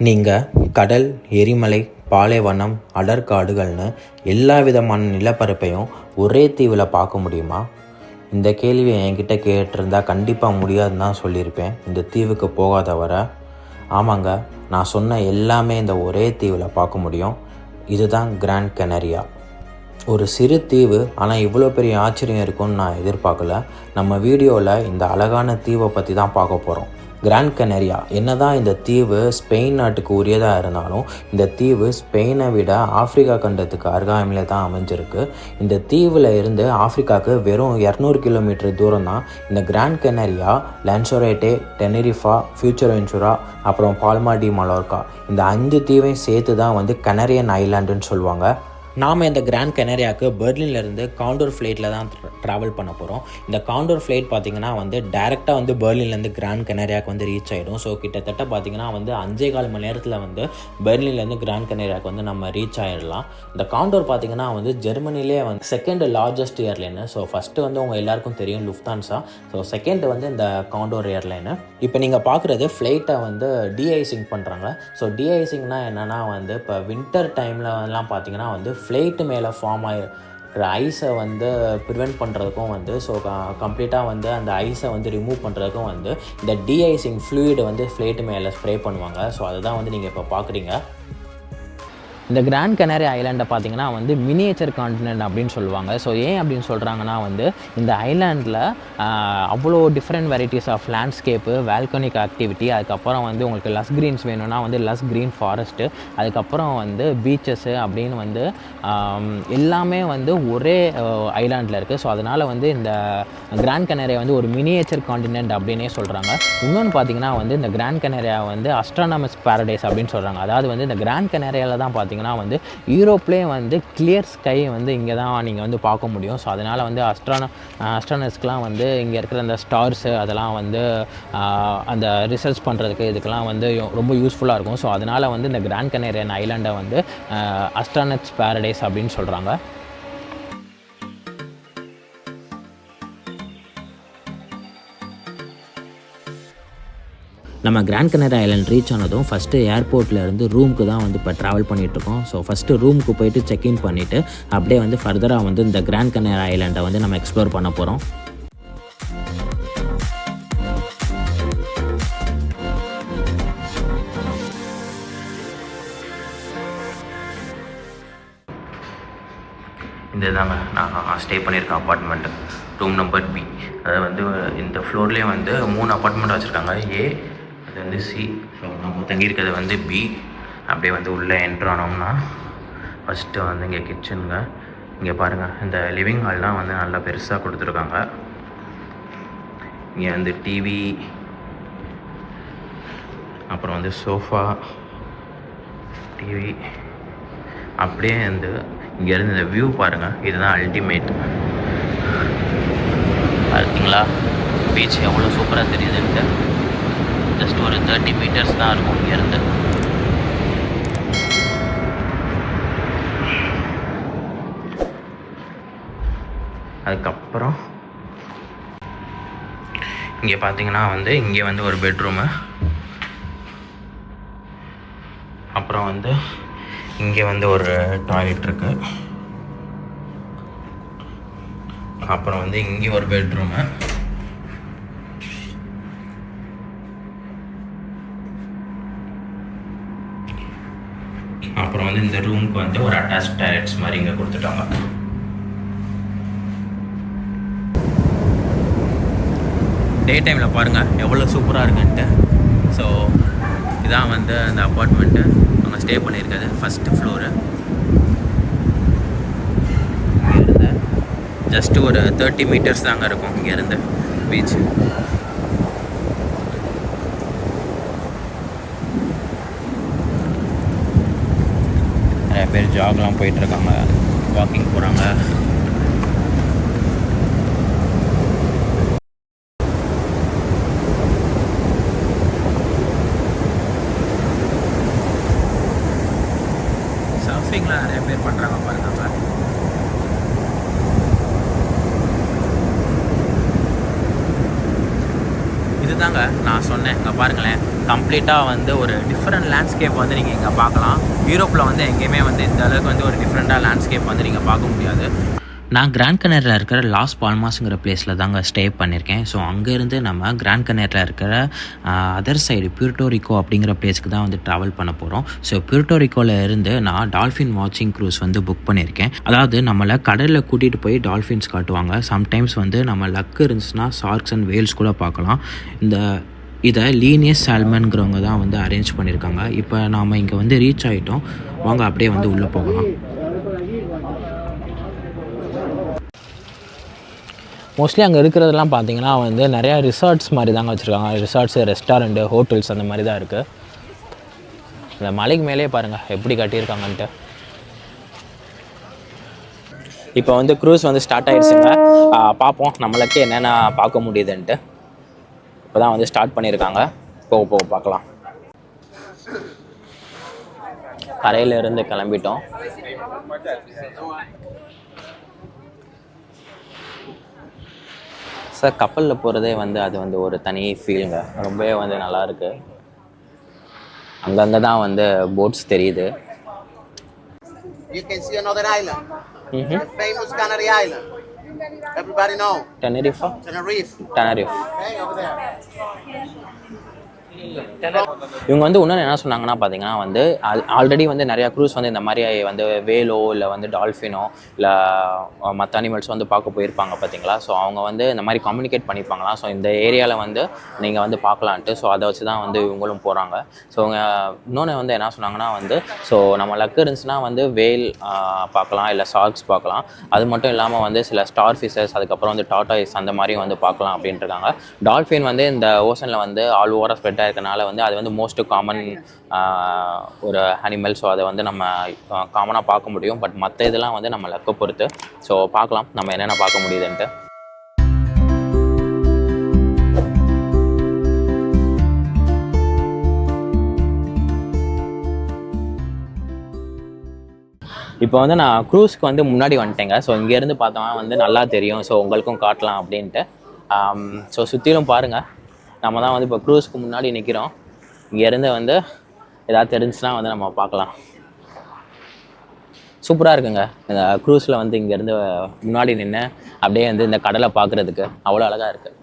நீங்கள் கடல், எரிமலை, பாலைவனம், அடர்காடுகள்னு எல்லா விதமான நிலப்பரப்பையும் ஒரே தீவில் பார்க்க முடியுமா? இந்த கேள்வியை என்கிட்ட கேட்டிருந்தா கண்டிப்பாக முடியாதுன்னு தான் சொல்லியிருப்பேன். இந்த தீவுக்கு போகாத வர. ஆமாங்க, நான் சொன்ன எல்லாமே இந்த ஒரே தீவில் பார்க்க முடியும். இதுதான் கிராண்ட் கெனரியா. ஒரு சிறு தீவு, ஆனால் இவ்வளோ பெரிய ஆச்சரியம் இருக்கும்னு நான் எதிர்பார்க்கல. நம்ம வீடியோவில் இந்த அழகான தீவை பற்றி தான் பார்க்க போகிறோம். கிராண்ட் கெனரியா என்னதான் இந்த தீவு ஸ்பெயின் நாட்டுக்கு உரியதாக இருந்தாலும், இந்த தீவு ஸ்பெயினை விட ஆப்பிரிக்கா கண்டத்துக்கு அருகாமையில் தான் அமைஞ்சிருக்கு. இந்த தீவில் இருந்து ஆப்பிரிக்காவுக்கு வெறும் 200 கிலோமீட்டர் தூரம் தான் இந்த கிராண்ட் கெனரியா. லான்சோரேட்டே, டெனரிஃபா, ஃபியூச்சர்வென்ச்சுரா, அப்புறம் பால்மா டி மல்லோர்கா, இந்த 5 தீவையும் சேர்த்து தான் கனரியன் ஐலாண்டுன்னு சொல்லுவாங்க. நாம் இந்த கிராண்ட் கெனரியாவுக்கு பெர்லின்லேருந்து காண்டோர் ஃப்ளைட்டில் தான் ட்ராவல் பண்ண போகிறோம். இந்த காண்டோர் ஃப்ளைட் பார்த்திங்கன்னா டேரெக்டாக பெர்லின்லேருந்து கிராண்ட் கெனரியாவுக்கு ரீச் ஆகிடும். ஸோ கிட்டத்தட்ட பார்த்திங்கன்னா 5.25 மணி நேரத்தில் பெர்லின்லேருந்து கிராண்ட் கெனரியாவுக்கு நம்ம ரீச் ஆகிடலாம். இந்த காண்டோர் பார்த்திங்கன்னா ஜெர்மனிலே second largest airline. So first உங்கள் எல்லாருக்கும் தெரியும் லுஃப்தான்ஸா. ஸோ செகண்ட் இந்த காண்டோர் ஏர்லைனு. இப்போ நீங்கள் பார்க்குறது ஃப்ளைட்டை டீஐசிங் பண்ணுறாங்க. ஸோ டீஐசிங்னா என்னென்னா இப்போ வின்டர் டைம்லலாம் பார்த்திங்கன்னா ஃப்ளைட்டு மேலே ஃபார்ம் ஆகிருக்கிற ஐஸை ப்ரிவெண்ட் பண்ணுறதுக்கும் ஸோ கம்ப்ளீட்டாக அந்த ஐஸை ரிமூவ் பண்ணுறதுக்கும் இந்த டீஐசிங் ஃப்ளூயிடு ஃப்ளைட்டு மேலே ஸ்ப்ரே பண்ணுவாங்க. ஸோ அதுதான் நீங்கள் இப்போ பார்க்குறீங்க. இந்த கிராண்ட் கெனரி ஐலாண்டை பார்த்திங்கன்னா மினியேச்சர் கான்டினென்ட் அப்படின்னு சொல்லுவாங்க. ஸோ ஏன் அப்படின்னு சொல்கிறாங்கன்னா இந்த ஐலாண்டில் அவ்வளோ different varieties of landscape, volcanic activity, அதுக்கப்புறம் உங்களுக்கு லஸ் க்ரீன்ஸ் வேணும்னா லஸ் க்ரீன் ஃபாரஸ்ட்டு, அதுக்கப்புறம் பீச்சஸ்ஸு அப்படின்னு எல்லாமே ஒரே ஐலாண்டில் இருக்குது. ஸோ அதனால் இந்த கிராண்ட் கெனரியா ஒரு மினியேச்சர் கான்டினென்ட் அப்படின்னே சொல்கிறாங்க. இன்னொன்று பார்த்திங்கன்னா இந்த கிராண்ட் கெனரியா அஸ்ட்ரானமஸ் பேரடைஸ் அப்படின்னு சொல்கிறாங்க. அதாவது இந்த கிராண்ட் கெனரியாவில் தான் பார்த்திங்கன்னா யூரோப்லேயே கிளியர் ஸ்கை இங்கே தான் நீங்கள் பார்க்க முடியும். ஸோ அதனால் அஸ்ட்ரானஸ்க்கெலாம் இங்கே இருக்கிற அந்த ஸ்டார்ஸு அதெல்லாம் அந்த ரிசர்ச் பண்ணுறதுக்கு இதுக்கெல்லாம் ரொம்ப யூஸ்ஃபுல்லாக இருக்கும். ஸோ அதனால் இந்த கிராண்ட் கெனரியன் ஐலாண்டை அஸ்ட்ரானட்ஸ் பேரடைஸ் அப்படின்னு சொல்கிறாங்க. நம்ம கிராண்ட் கெனரி ஐலாண்ட் ரீச் ஆனதும் ஃபஸ்ட்டு ஏர்போர்ட்லேருந்து ரூமுக்கு தான் இப்போ ட்ராவல் பண்ணிகிட்ருக்கோம். ஸோ ஃபஸ்ட்டு ரூமுக்கு போயிட்டு செக்இன் பண்ணிவிட்டு அப்படியே ஃபர்தராக இந்த கிராண்ட் கெனரி ஐலாண்டை நம்ம எக்ஸ்ப்ளோர் பண்ண போகிறோம். இந்த தாங்க நான் ஸ்டே பண்ணியிருக்கேன் அப்பார்ட்மெண்ட்டு, ரூம் நம்பர் பி. அது இந்த ஃப்ளோர்லேயே 3 அப்பார்ட்மெண்ட் வச்சுருக்காங்க. ஏ, அது சி. ஸோ நம்ம தங்கியிருக்கிறது பி. அப்படியே உள்ளே என்ட்ரு ஆனோம்னா ஃபஸ்ட்டு இங்கே கிச்சனுங்க. இங்கே பாருங்கள், இந்த லிவிங் ஹால்லாம் நல்லா பெருசாக கொடுத்துருக்காங்க. இங்கே டிவி, அப்புறம் சோஃபா, டிவி, அப்படியே இங்கேருந்து இந்த வியூ பாருங்கள். இதுதான் அல்டிமேட். பார்த்தீங்களா பீச் எவ்வளோ சூப்பராக தெரியுதுன்ட்டு. ஜஸ்ட் ஒரு 30 மீட்டர்ஸ் தான் இருக்கும் இங்கேருந்து. அதுக்கப்புறம் இங்கே பார்த்தீங்கன்னா இங்கே ஒரு பெட்ரூமு, அப்புறம் இங்கே ஒரு டாய்லெட் இருக்குது, அப்புறம் இங்கே ஒரு பெட்ரூமு, அப்புறம் இந்த ரூமுக்கு ஒரு அட்டாச் டாய்லெட்ஸ் மாதிரி இங்கே கொடுத்துட்டாங்க. டே டைமில் பாருங்கள் எவ்வளோ சூப்பராக இருக்குன்ட்டு. ஸோ இதான் அந்த அப்பார்ட்மெண்ட்டு நாங்கள் ஸ்டே பண்ணியிருக்கிறது, ஃபஸ்ட்டு ஃப்ளோரு. இங்கேருந்து ஜஸ்ட்டு ஒரு 30 மீட்டர்ஸ் தாங்க இருக்கும் இங்கேருந்து பீச். நிறைய பேர் ஜாக்லாம் போயிட்டுருக்காங்க, வாக்கிங் போகிறாங்க. சர்ஃபிங்லாம் நிறைய பேர் பண்ணுறாங்க பாருங்க. இது இதுதாங்க நான் சொன்னேன். இங்கே பாருங்களேன், கம்ப்ளீட்டாக வந்து ஒரு டிஃப்ரெண்ட் லேண்ட்ஸ்கேப் வந்து நீங்கள் இங்கே பார்க்கலாம். யூரோப்பில் வந்து எங்கேயுமே வந்து இந்த அளவுக்கு வந்து ஒரு டிஃப்ரெண்ட்டாக லேண்ட்ஸ்கேப் வந்து நீங்கள் பார்க்க முடியாது. நான் கிராண்ட் கனேரியில் இருக்கிற லாஸ் பால்மாஸுங்கிற பிளேஸில் தாங்க ஸ்டே பண்ணியிருக்கேன். ஸோ அங்கேருந்து நம்ம கிராண்ட் கனேரியில் இருக்கிற அதர் சைடு பியூர்ட்டோரிக்கோ அப்படிங்கிற பிளேஸ்க்கு தான் வந்து ட்ராவல் பண்ண போகிறோம். ஸோ பியூர்ட்டோரிக்கோவில் இருந்து நான் டால்ஃபின் வாட்சிங் க்ரூஸ் வந்து புக் பண்ணியிருக்கேன். அதாவது நம்மளை கடலில் கூட்டிகிட்டு போய் டால்ஃபின்ஸ் காட்டுவாங்க. சம்டைம்ஸ் வந்து நம்ம லக்கு இருந்துச்சுன்னா ஷார்க்ஸ் அண்ட் வேல்ஸ் கூட பார்க்கலாம். இதை லீனியஸ் சால்மன்கிறவங்க தான் வந்து அரேஞ்ச் பண்ணியிருக்காங்க. இப்போ நாம் இங்கே வந்து ரீச் ஆகிட்டோம். வாங்க அப்படியே வந்து உள்ளே போகலாம். மோஸ்ட்லி அங்கே இருக்கிறதெல்லாம் பார்த்தீங்கன்னா வந்து நிறையா ரிசார்ட்ஸ் மாதிரி தாங்க வச்சுருக்காங்க. ரிசார்ட்ஸு, ரெஸ்டாரண்ட்டு, ஹோட்டல்ஸ் அந்த மாதிரி தான் இருக்குது. இந்த மலைக்கு மேலே பாருங்கள் எப்படி கட்டியிருக்காங்கன்ட்டு. இப்போ வந்து க்ரூஸ் வந்து ஸ்டார்ட் ஆகிடுச்சுங்க. பார்ப்போம் நம்மளுக்கு என்னென்ன பார்க்க முடியுதுன்ட்டு. இப்போ தான் வந்து ஸ்டார்ட் பண்ணியிருக்காங்க. போக பார்க்கலாம். கரையிலேருந்து கிளம்பிட்டோம். சார் கப்பலில் போகிறதே வந்து அது வந்து ஒரு தனி ஃபீலுங்க. ரொம்பவே வந்து நல்லாயிருக்கு. அங்கங்கே தான் வந்து போட்ஸ் தெரியுது. You can see another island. The famous Canary Island. Everybody know. Tenerife. Okay, over there. இவங்க வந்து இன்னொன்று என்ன சொன்னாங்கன்னா பார்த்தீங்கன்னா வந்து ஆல்ரெடி வந்து நிறையா க்ரூஸ் வந்து இந்த மாதிரி வந்து வேலோ இல்லை வந்து டால்ஃபினோ இல்லை மற்ற அனிமல்ஸ் வந்து பார்க்க போயிருப்பாங்க பார்த்தீங்களா. ஸோ அவங்க வந்து இந்த மாதிரி கம்யூனிகேட் பண்ணிப்பாங்களாம். ஸோ இந்த ஏரியாவில் வந்து நீங்கள் வந்து பார்க்கலான்ட்டு. ஸோ அதை வச்சு தான் வந்து இவங்களும் போகிறாங்க. ஸோ அவங்க இன்னொன்று வந்து என்ன சொன்னாங்கன்னா வந்து ஸோ நம்ம லக்கு இருந்துச்சுன்னா வந்து வேல் பார்க்கலாம், இல்லை ஷார்க்ஸ் பார்க்கலாம். அது மட்டும் இல்லாமல் வந்து சில ஸ்டார் ஃபிஷஸ், அதுக்கப்புறம் வந்து டாட்டாய்ஸ் அந்த மாதிரியும் வந்து பார்க்கலாம் அப்படின்ட்டு இருக்காங்க. டால்ஃபின் வந்து இந்த ஓஷனில் வந்து ஆல் ஓவராக ஸ்ப்ரெட் இருக்கனால வந்து அது வந்து மோஸ்ட் காமன் ஒரு அனிமல். ஸோ அதை வந்து நம்ம காமனாக பார்க்க முடியும். பட் மற்ற இதெல்லாம் வந்து நம்ம லக்கை பொறுத்து. ஸோ பார்க்கலாம் நம்ம என்னென்ன பார்க்க முடியுதுன்ட்டு. இப்போ வந்து நான் க்ரூஸ்க்கு வந்து முன்னாடி வந்துட்டேங்க. ஸோ இங்கேருந்து பார்த்தோம்னா வந்து நல்லா தெரியும். ஸோ உங்களுக்கும் காட்டலாம் அப்படின்ட்டு. ஸோ சுற்றிலும் பாருங்கள். நம்ம தான் வந்து இப்போ க்ரூஸ்க்கு முன்னாடி நிற்கிறோம். இங்கேருந்து வந்து ஏதாவது தெரிஞ்சுன்னா வந்து நம்ம பார்க்கலாம். சூப்பராக இருக்குங்க இந்த க்ரூஸில் வந்து இங்கேருந்து முன்னாடி நின்று அப்படியே வந்து இந்த கடலை பார்க்குறதுக்கு அவ்வளோ அழகாக இருக்குது.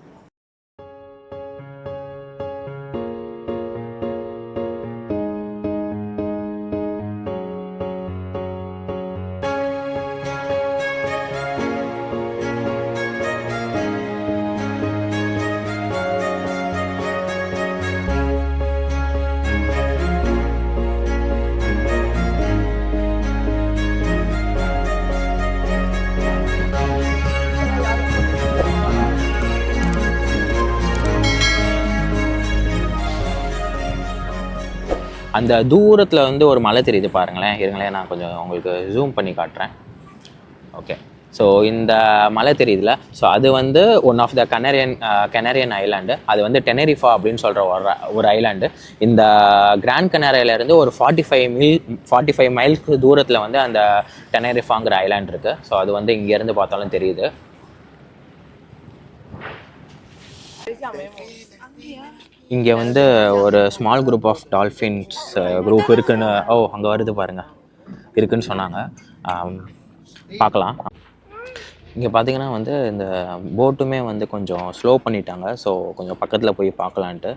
அந்த தூரத்தில் வந்து ஒரு மலை தெரியுது பாருங்களேன். இருங்களேன் நான் கொஞ்சம் உங்களுக்கு ஜூம் பண்ணி காட்டுறேன். ஓகே, ஸோ இந்த மலை தெரியுதுல, ஸோ அது வந்து ஒன் ஆஃப் த கெனரியன் ஐலாண்டு. அது வந்து டெனரிஃபா அப்படின்னு சொல்கிற ஒரு ஐலாண்டு. இந்த கிராண்ட் கனேரியிலேருந்து ஒரு 45 மைல்க்கு தூரத்தில் வந்து அந்த டெனரிஃபாங்கிற ஐலாண்ட் இருக்குது. ஸோ அது வந்து இங்கேருந்து பார்த்தாலும் தெரியுது. இங்கே வந்து ஒரு small group of dolphins group இருக்குன்னு அங்கே வருது பாருங்கள், இருக்குன்னு சொன்னாங்க. பார்க்கலாம். இங்கே பார்த்தீங்கன்னா வந்து இந்த போட்டுமே வந்து கொஞ்சம் ஸ்லோ பண்ணிட்டாங்க. ஸோ கொஞ்சம் பக்கத்தில் போய் பார்க்கலான்ட்டு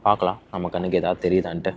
பார்க்கலாம் நம்ம கண்ணுக்கு ஏதாவது தெரியுதான்ட்டு.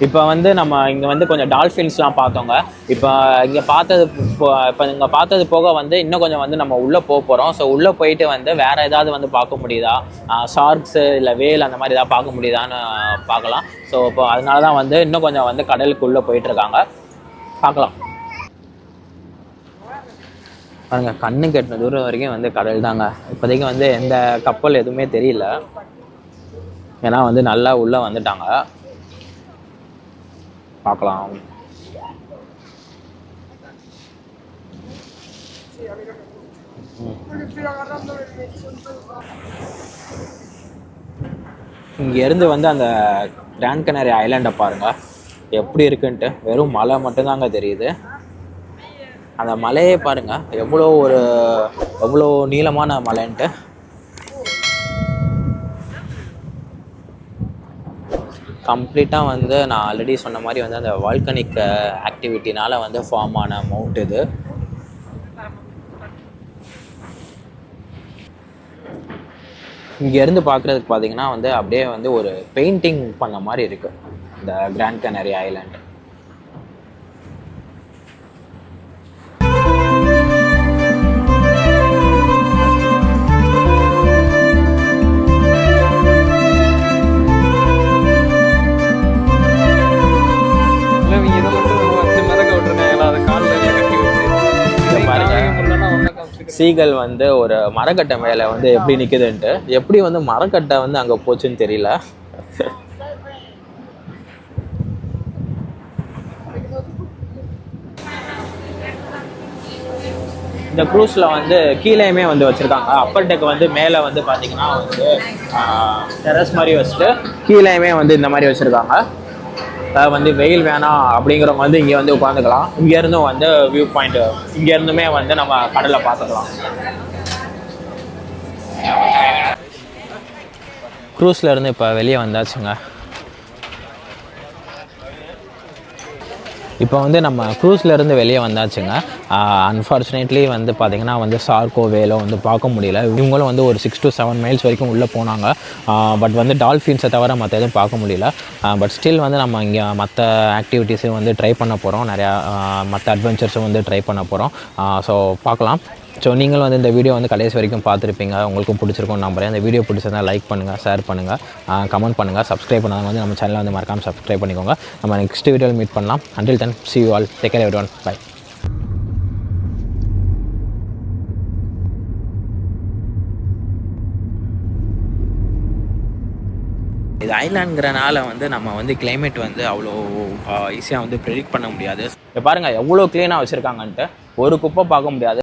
இப்போ வந்து நம்ம இங்கே வந்து கொஞ்சம் டால்ஃபின்ஸ்லாம் பார்த்தோங்க. இப்போ இங்கே பார்த்தது போக வந்து இன்னும் கொஞ்சம் வந்து நம்ம உள்ளே போகிறோம். ஸோ உள்ளே போயிட்டு வந்து வேறு ஏதாவது வந்து பார்க்க முடியுதா, ஷார்க்ஸு இல்லை வேல் அந்த மாதிரி ஏதாவது பார்க்க முடியுதான்னு பார்க்கலாம். ஸோ இப்போ அதனால தான் வந்து இன்னும் கொஞ்சம் வந்து கடலுக்கு உள்ளே போயிட்டுருக்காங்க. பார்க்கலாம். பாருங்க, கண்ணு கெட்டின தூரம் வரைக்கும் வந்து கடல் தாங்க. இப்போதைக்கு வந்து எந்த கப்பல் எதுவுமே தெரியல, ஏன்னா வந்து நல்லா உள்ளே வந்துட்டாங்க. பார்க்கலாம். இங்கேருந்து வந்து அந்த கிராண்ட் கனரி ஐலாண்டை பாருங்கள் எப்படி இருக்குன்ட்டு. வெறும் மலை மட்டும்தாங்க தெரியுது. அந்த மலையே பாருங்கள் எவ்வளோ நீளமான மலைன்ட்டு. கம்ப்ளீட்டாக வந்து நான் ஆல்ரெடி சொன்ன மாதிரி வந்து அந்த வால்கனிக் ஆக்டிவிட்டினால வந்து ஃபார்ம் ஆன மவுண்ட் இது. இங்கேருந்து பார்க்குறதுக்கு பார்த்தீங்கன்னா வந்து அப்படியே வந்து ஒரு பெயிண்டிங் பண்ண மாதிரி இருக்குது இந்த கிராண்ட் கனரி ஐலாண்டு. சீகல் வந்து ஒரு மரக்கட்டை மேலே வந்து எப்படி நிற்குதுன்ட்டு, எப்படி வந்து மரக்கட்டை வந்து அங்கே போச்சுன்னு தெரியல. இந்த க்ரூஸில் வந்து கீழேயுமே வந்து வச்சுருக்காங்க. அப்பர் டெக் வந்து மேலே வந்து பார்த்தீங்கன்னா வந்து டெரஸ் மாதிரி வச்சுட்டு கீழேயுமே வந்து இந்த மாதிரி வச்சுருக்காங்க. வந்து வெயில் வேணாம் அப்படிங்கிறவங்க வந்து இங்கே வந்து உட்காந்துக்கலாம். இங்கேருந்தும் வந்து வியூ பாயிண்ட், இங்கேருந்துமே வந்து நம்ம கடலை பார்த்துக்கலாம். க்ரூஸில் இருந்து இப்போ வெளியே வந்தாச்சுங்க. இப்போ வந்து நம்ம க்ரூஸ்லேருந்து வெளியே வந்தாச்சுங்க. அன்ஃபார்ச்சுனேட்லி வந்து பார்த்திங்கன்னா வந்து ஷார்க்கோ வேலோ வந்து பார்க்க முடியல. இவங்களும் வந்து ஒரு 6 to 7 miles வரைக்கும் உள்ளே போனாங்க. பட் வந்து டால்ஃபின்ஸை தவிர மற்ற எதுவும் பார்க்க முடியல. பட் ஸ்டில் வந்து நம்ம இங்கே மற்ற ஆக்டிவிட்டீஸும் வந்து ட்ரை பண்ண போகிறோம். நிறையா மற்ற அட்வென்ச்சர்ஸும் வந்து ட்ரை பண்ண போகிறோம். ஸோ பார்க்கலாம். ஸோ நீங்களும் வந்து இந்த வீடியோ வந்து கடைசி வரைக்கும் பார்த்துருப்பீங்க. உங்களுக்கும் பிடிச்சிருக்கும்னு நம்புறேன். இந்த வீடியோ பிடிச்சிருந்தால் லைக் பண்ணுங்கள், ஷேர் பண்ணுங்கள், கமெண்ட் பண்ணுங்கள். சப்ஸ்கிரைப் பண்ணாதவங்க வந்து நம்ம சேனலை வந்து மறக்காமல் சப்ஸ்கிரைப் பண்ணிக்கோங்க. நம்ம நெக்ஸ்ட் வீடியோவில் மீட் பண்ணலாம். Until then, see you all. Take care everyone. Bye. இது ஐலாண்டுங்கிறனால வந்து நம்ம வந்து கிளைமேட் வந்து அவ்வளோ ஈஸியாக வந்து ப்ரெடிக்ட் பண்ண முடியாது. இப்போ பாருங்கள் எவ்வளோ க்ளீனாக வச்சுருக்காங்கன்ட்டு. ஒரு குப்பை பார்க்க முடியாது.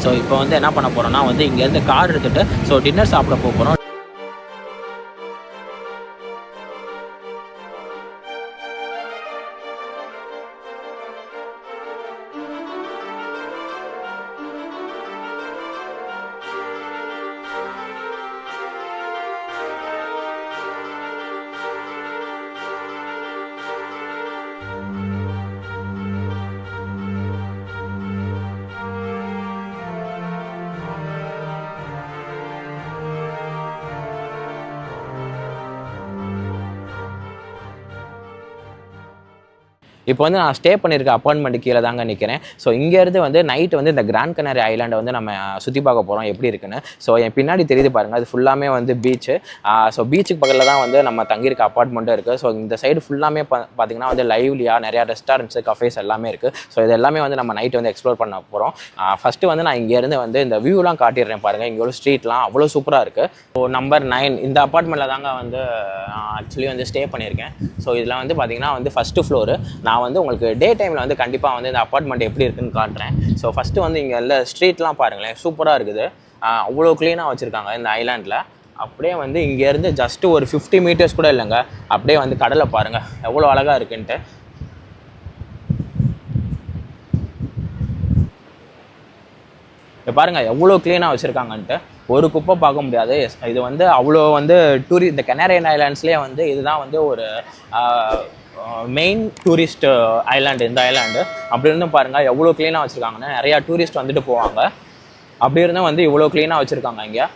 ஸோ இப்போ வந்து என்ன பண்ண போகிறோம்னா வந்து இங்கேருந்து கார் எடுத்துகிட்டு ஸோ டின்னர் சாப்பிட போகிறோம். இப்போ வந்து நான் ஸ்டே பண்ணியிருக்க அப்பார்ட்மெண்ட் கீழே தாங்க நிற்கிறேன். ஸோ இங்கேருந்து வந்து நைட்டு வந்து இந்த கிராண்ட் கனரி ஐலாண்டை வந்து நம்ம சுற்றி பார்க்க போகிறோம் எப்படி இருக்குன்னு. ஸோ என் பின்னாடி தெரியுது பாருங்கள், அது ஃபுல்லாமே வந்து பீச்சு. ஸோ பீச்சுக்கு பக்கத்தில் தான் வந்து நம்ம தங்கியிருக்க அப்பார்ட்மெண்ட்டும் இருக்குது. ஸோ இந்த சைடு ஃபுல்லாமே பார்த்திங்கன்னா வந்து லைவ்லியாக நிறையா ரெஸ்டாரண்ட்ஸு, கஃபேஸ் எல்லாமே இருக்குது. ஸோ இது எல்லாமே வந்து நம்ம நைட்டு வந்து எக்ஸ்ப்ளோர் பண்ண போகிறோம். ஃபஸ்ட்டு வந்து நான் இங்கேருந்து வந்து இந்த வியூலாம் காட்டிடுறேன் பாருங்கள். இங்கே உள்ள ஸ்ட்ரீட்லாம் அவ்வளோ சூப்பராக இருக்குது. ஸோ நம்பர் 9 இந்த அப்பார்ட்மெண்ட்டில் தாங்க வந்து ஆக்சுவலி வந்து ஸ்டே பண்ணியிருக்கேன். ஸோ இதில் வந்து பார்த்திங்கன்னா வந்து ஃபஸ்ட்டு ஃப்ளோரு. நான் வந்து உங்களுக்கு டே டைமில் வந்து கண்டிப்பாக வந்து இந்த அப்பார்ட்மெண்ட் எப்படி இருக்குன்னு காட்டுறேன். ஸோ ஃபஸ்ட்டு வந்து இங்கே எல்லா ஸ்ட்ரீட்லாம் பாருங்களேன், சூப்பராக இருக்குது. அவ்வளோ க்ளீனாக வச்சுருக்காங்க இந்த ஐலாண்டில். அப்படியே வந்து இங்கேருந்து ஜஸ்ட்டு ஒரு 50 meters கூட இல்லைங்க, அப்படியே வந்து கடலை பாருங்கள் எவ்வளோ அழகாக இருக்குன்ட்டு. இப்போ பாருங்கள் எவ்வளோ க்ளீனாக வச்சுருக்காங்கன்ட்டு. ஒரு குப்பை பார்க்க முடியாது. இது வந்து அவ்வளோ வந்து இந்த கெனரியன் ஐலாண்ட்ஸ்லேயே வந்து இதுதான் வந்து ஒரு மெயின் டூரிஸ்ட் ஐலாண்டு இந்த ஐலாண்டு. அப்படி இருந்தும் பாருங்கள் எவ்வளோ க்ளீனாக வச்சுருக்காங்கன்னா, நிறையா டூரிஸ்ட் வந்துட்டு போவாங்க. அப்படி இருந்தால் வந்து இவ்வளோ க்ளீனாக வச்சுருக்காங்க இங்கே.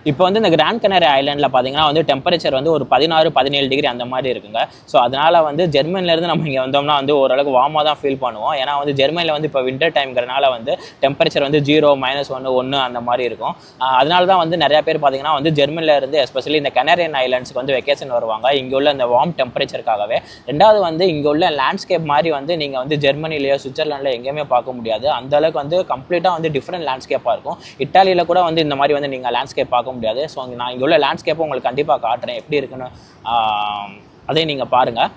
இப்போ வந்து இந்த கிராண்ட் கனரி ஐலாண்டில் பார்த்தீங்கன்னா வந்து டெம்பரேச்சர் வந்து ஒரு 16-17 டிகிரி அந்த மாதிரி இருக்குங்க. ஸோ அதனால் வந்து ஜெர்மனிலேருந்து நம்ம இங்கே வந்தோம்னா வந்து ஓரளவுக்கு வார்மாக தான் ஃபீல் பண்ணுவோம். ஏன்னா வந்து ஜெர்மனியில் வந்து இப்போ வின்டர் டைம்ங்கிறனால வந்து டெம்பரேச்சர் வந்து 0, -1, 1 அந்த மாதிரி இருக்கும். அதனால தான் வந்து நிறையா பேர் பார்த்தீங்கன்னா வந்து ஜெர்மனியில் இருந்து எஸ்பெஷலி இந்த கனரியன் ஐலாண்ட்ஸ்க்கு வந்து வெக்கேஷன் வருவாங்க இங்கே உள்ள இந்த வார்ம் டெம்பரேச்சருக்காகவே. ரெண்டாவது வந்து இங்கே உள்ள லேண்ட்ஸ்கேப் மாதிரி வந்து நீங்கள் வந்து ஜெர்மனிலேயோ சுவிட்சர்லாண்டில் எங்கேயுமே பார்க்க முடியாது. அந்தளவுக்கு வந்து கம்ப்ளீட்டாக வந்து டிஃப்ரெண்ட் லேண்ட்ஸ்கேப்பாக இருக்கும். இட்டாலியில் கூட வந்து இந்த மாதிரி வந்து நீங்கள் லேண்ட்ஸ்கேப் பார்க்க முடியாது. ஸோ நான் இங்கே உள்ள லேண்ட்ஸ்கேப்பை உங்களுக்கு கண்டிப்பாக காட்டுறேன் எப்படி இருக்குன்னு, அதையும் நீங்கள் பாருங்கள்.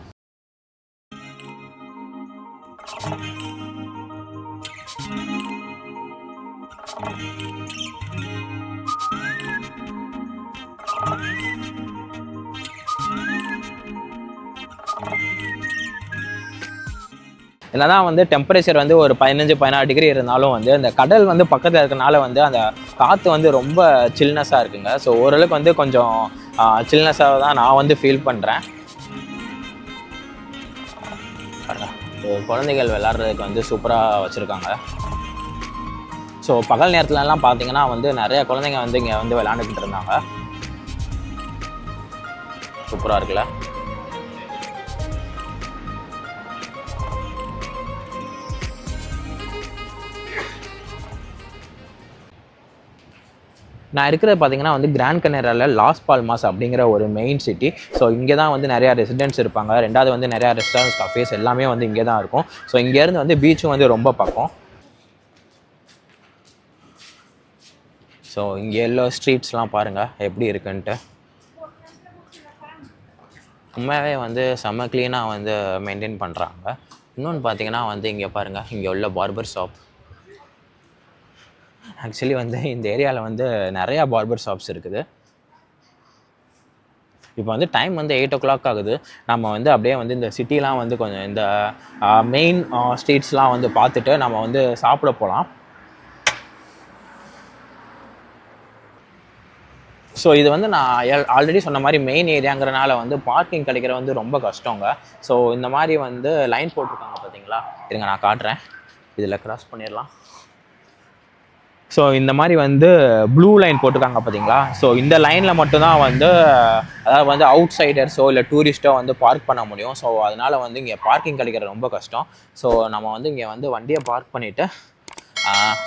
என்னதான் வந்து டெம்பரேச்சர் வந்து ஒரு 15-16 டிகிரி இருந்தாலும் வந்து அந்த கடல் வந்து பக்கத்தில் இருக்கனால வந்து அந்த காற்று வந்து ரொம்ப சில்னஸாக இருக்குங்க. ஸோ ஓரளவுக்கு வந்து கொஞ்சம் சில்னஸாக தான் நான் வந்து ஃபீல் பண்ணுறேன். குழந்தைகள் விளாட்றதுக்கு வந்து சூப்பராக வச்சுருக்காங்க. ஸோ பகல் நேரத்துலலாம் பார்த்தீங்கன்னா வந்து நிறைய குழந்தைங்க வந்து இங்கே வந்து விளாண்டுக்கிட்டு இருந்தாங்க. சூப்பராக இருக்குல்ல. நான் இருக்கிறது பார்த்தீங்கன்னா வந்து கிராண்ட் கனரியாவில் லாஸ் பால்மாஸ் அப்படிங்கிற ஒரு மெயின் சிட்டி. ஸோ இங்கே தான் வந்து நிறையா ரெசிடென்ட்ஸ் இருப்பாங்க. ரெண்டாவது வந்து நிறையா ரெஸ்டாரண்ட்ஸ், கஃபேஸ் எல்லாமே வந்து இங்கே தான் இருக்கும். ஸோ இங்கேருந்து வந்து பீச்சும் வந்து ரொம்ப பக்கம். ஸோ இங்கே எல்லோ ஸ்ட்ரீட்ஸ்லாம் பாருங்கள் எப்படி இருக்குன்ட்டு. உண்மையாகவே வந்து செம்ம க்ளீனாக வந்து மெயின்டைன் பண்ணுறாங்க. இன்னொன்று பார்த்தீங்கன்னா வந்து இங்கே பாருங்கள், இங்கே உள்ள பார்பர் ஷாப். ஆக்சுவலி வந்து இந்த ஏரியாவில் வந்து நிறையா பார்பர் ஷாப்ஸ் இருக்குது. இப்போ வந்து டைம் வந்து 8 o'clock ஆகுது. நம்ம வந்து அப்படியே வந்து இந்த சிட்டிலாம் வந்து கொஞ்சம் இந்த மெயின் ஸ்ட்ரீட்ஸ்லாம் வந்து பார்த்துட்டு நம்ம வந்து சாப்பிட போகலாம். ஸோ இது வந்து நான் ஆல்ரெடி சொன்ன மாதிரி மெயின் ஏரியாங்கிறனால வந்து பார்க்கிங் கிடைக்கிற வந்து ரொம்ப கஷ்டங்க. ஸோ இந்த மாதிரி வந்து லைன் போட்டிருக்காங்க பார்த்தீங்களா, இருங்க நான் காட்டுறேன். இதில் கிராஸ் பண்ணிடலாம். ஸோ இந்த மாதிரி வந்து ப்ளூ லைன் போட்டிருக்காங்க பார்த்தீங்களா. ஸோ இந்த லைனில் மட்டும்தான் வந்து அதாவது வந்து அவுட் சைடர்ஸோ இல்லை டூரிஸ்ட்டோ வந்து பார்க் பண்ண முடியும். ஸோ அதனால் வந்து இங்கே பார்க்கிங் கிடைக்கிறது ரொம்ப கஷ்டம். ஸோ நம்ம வந்து இங்கே வந்து வண்டியை பார்க் பண்ணிவிட்டு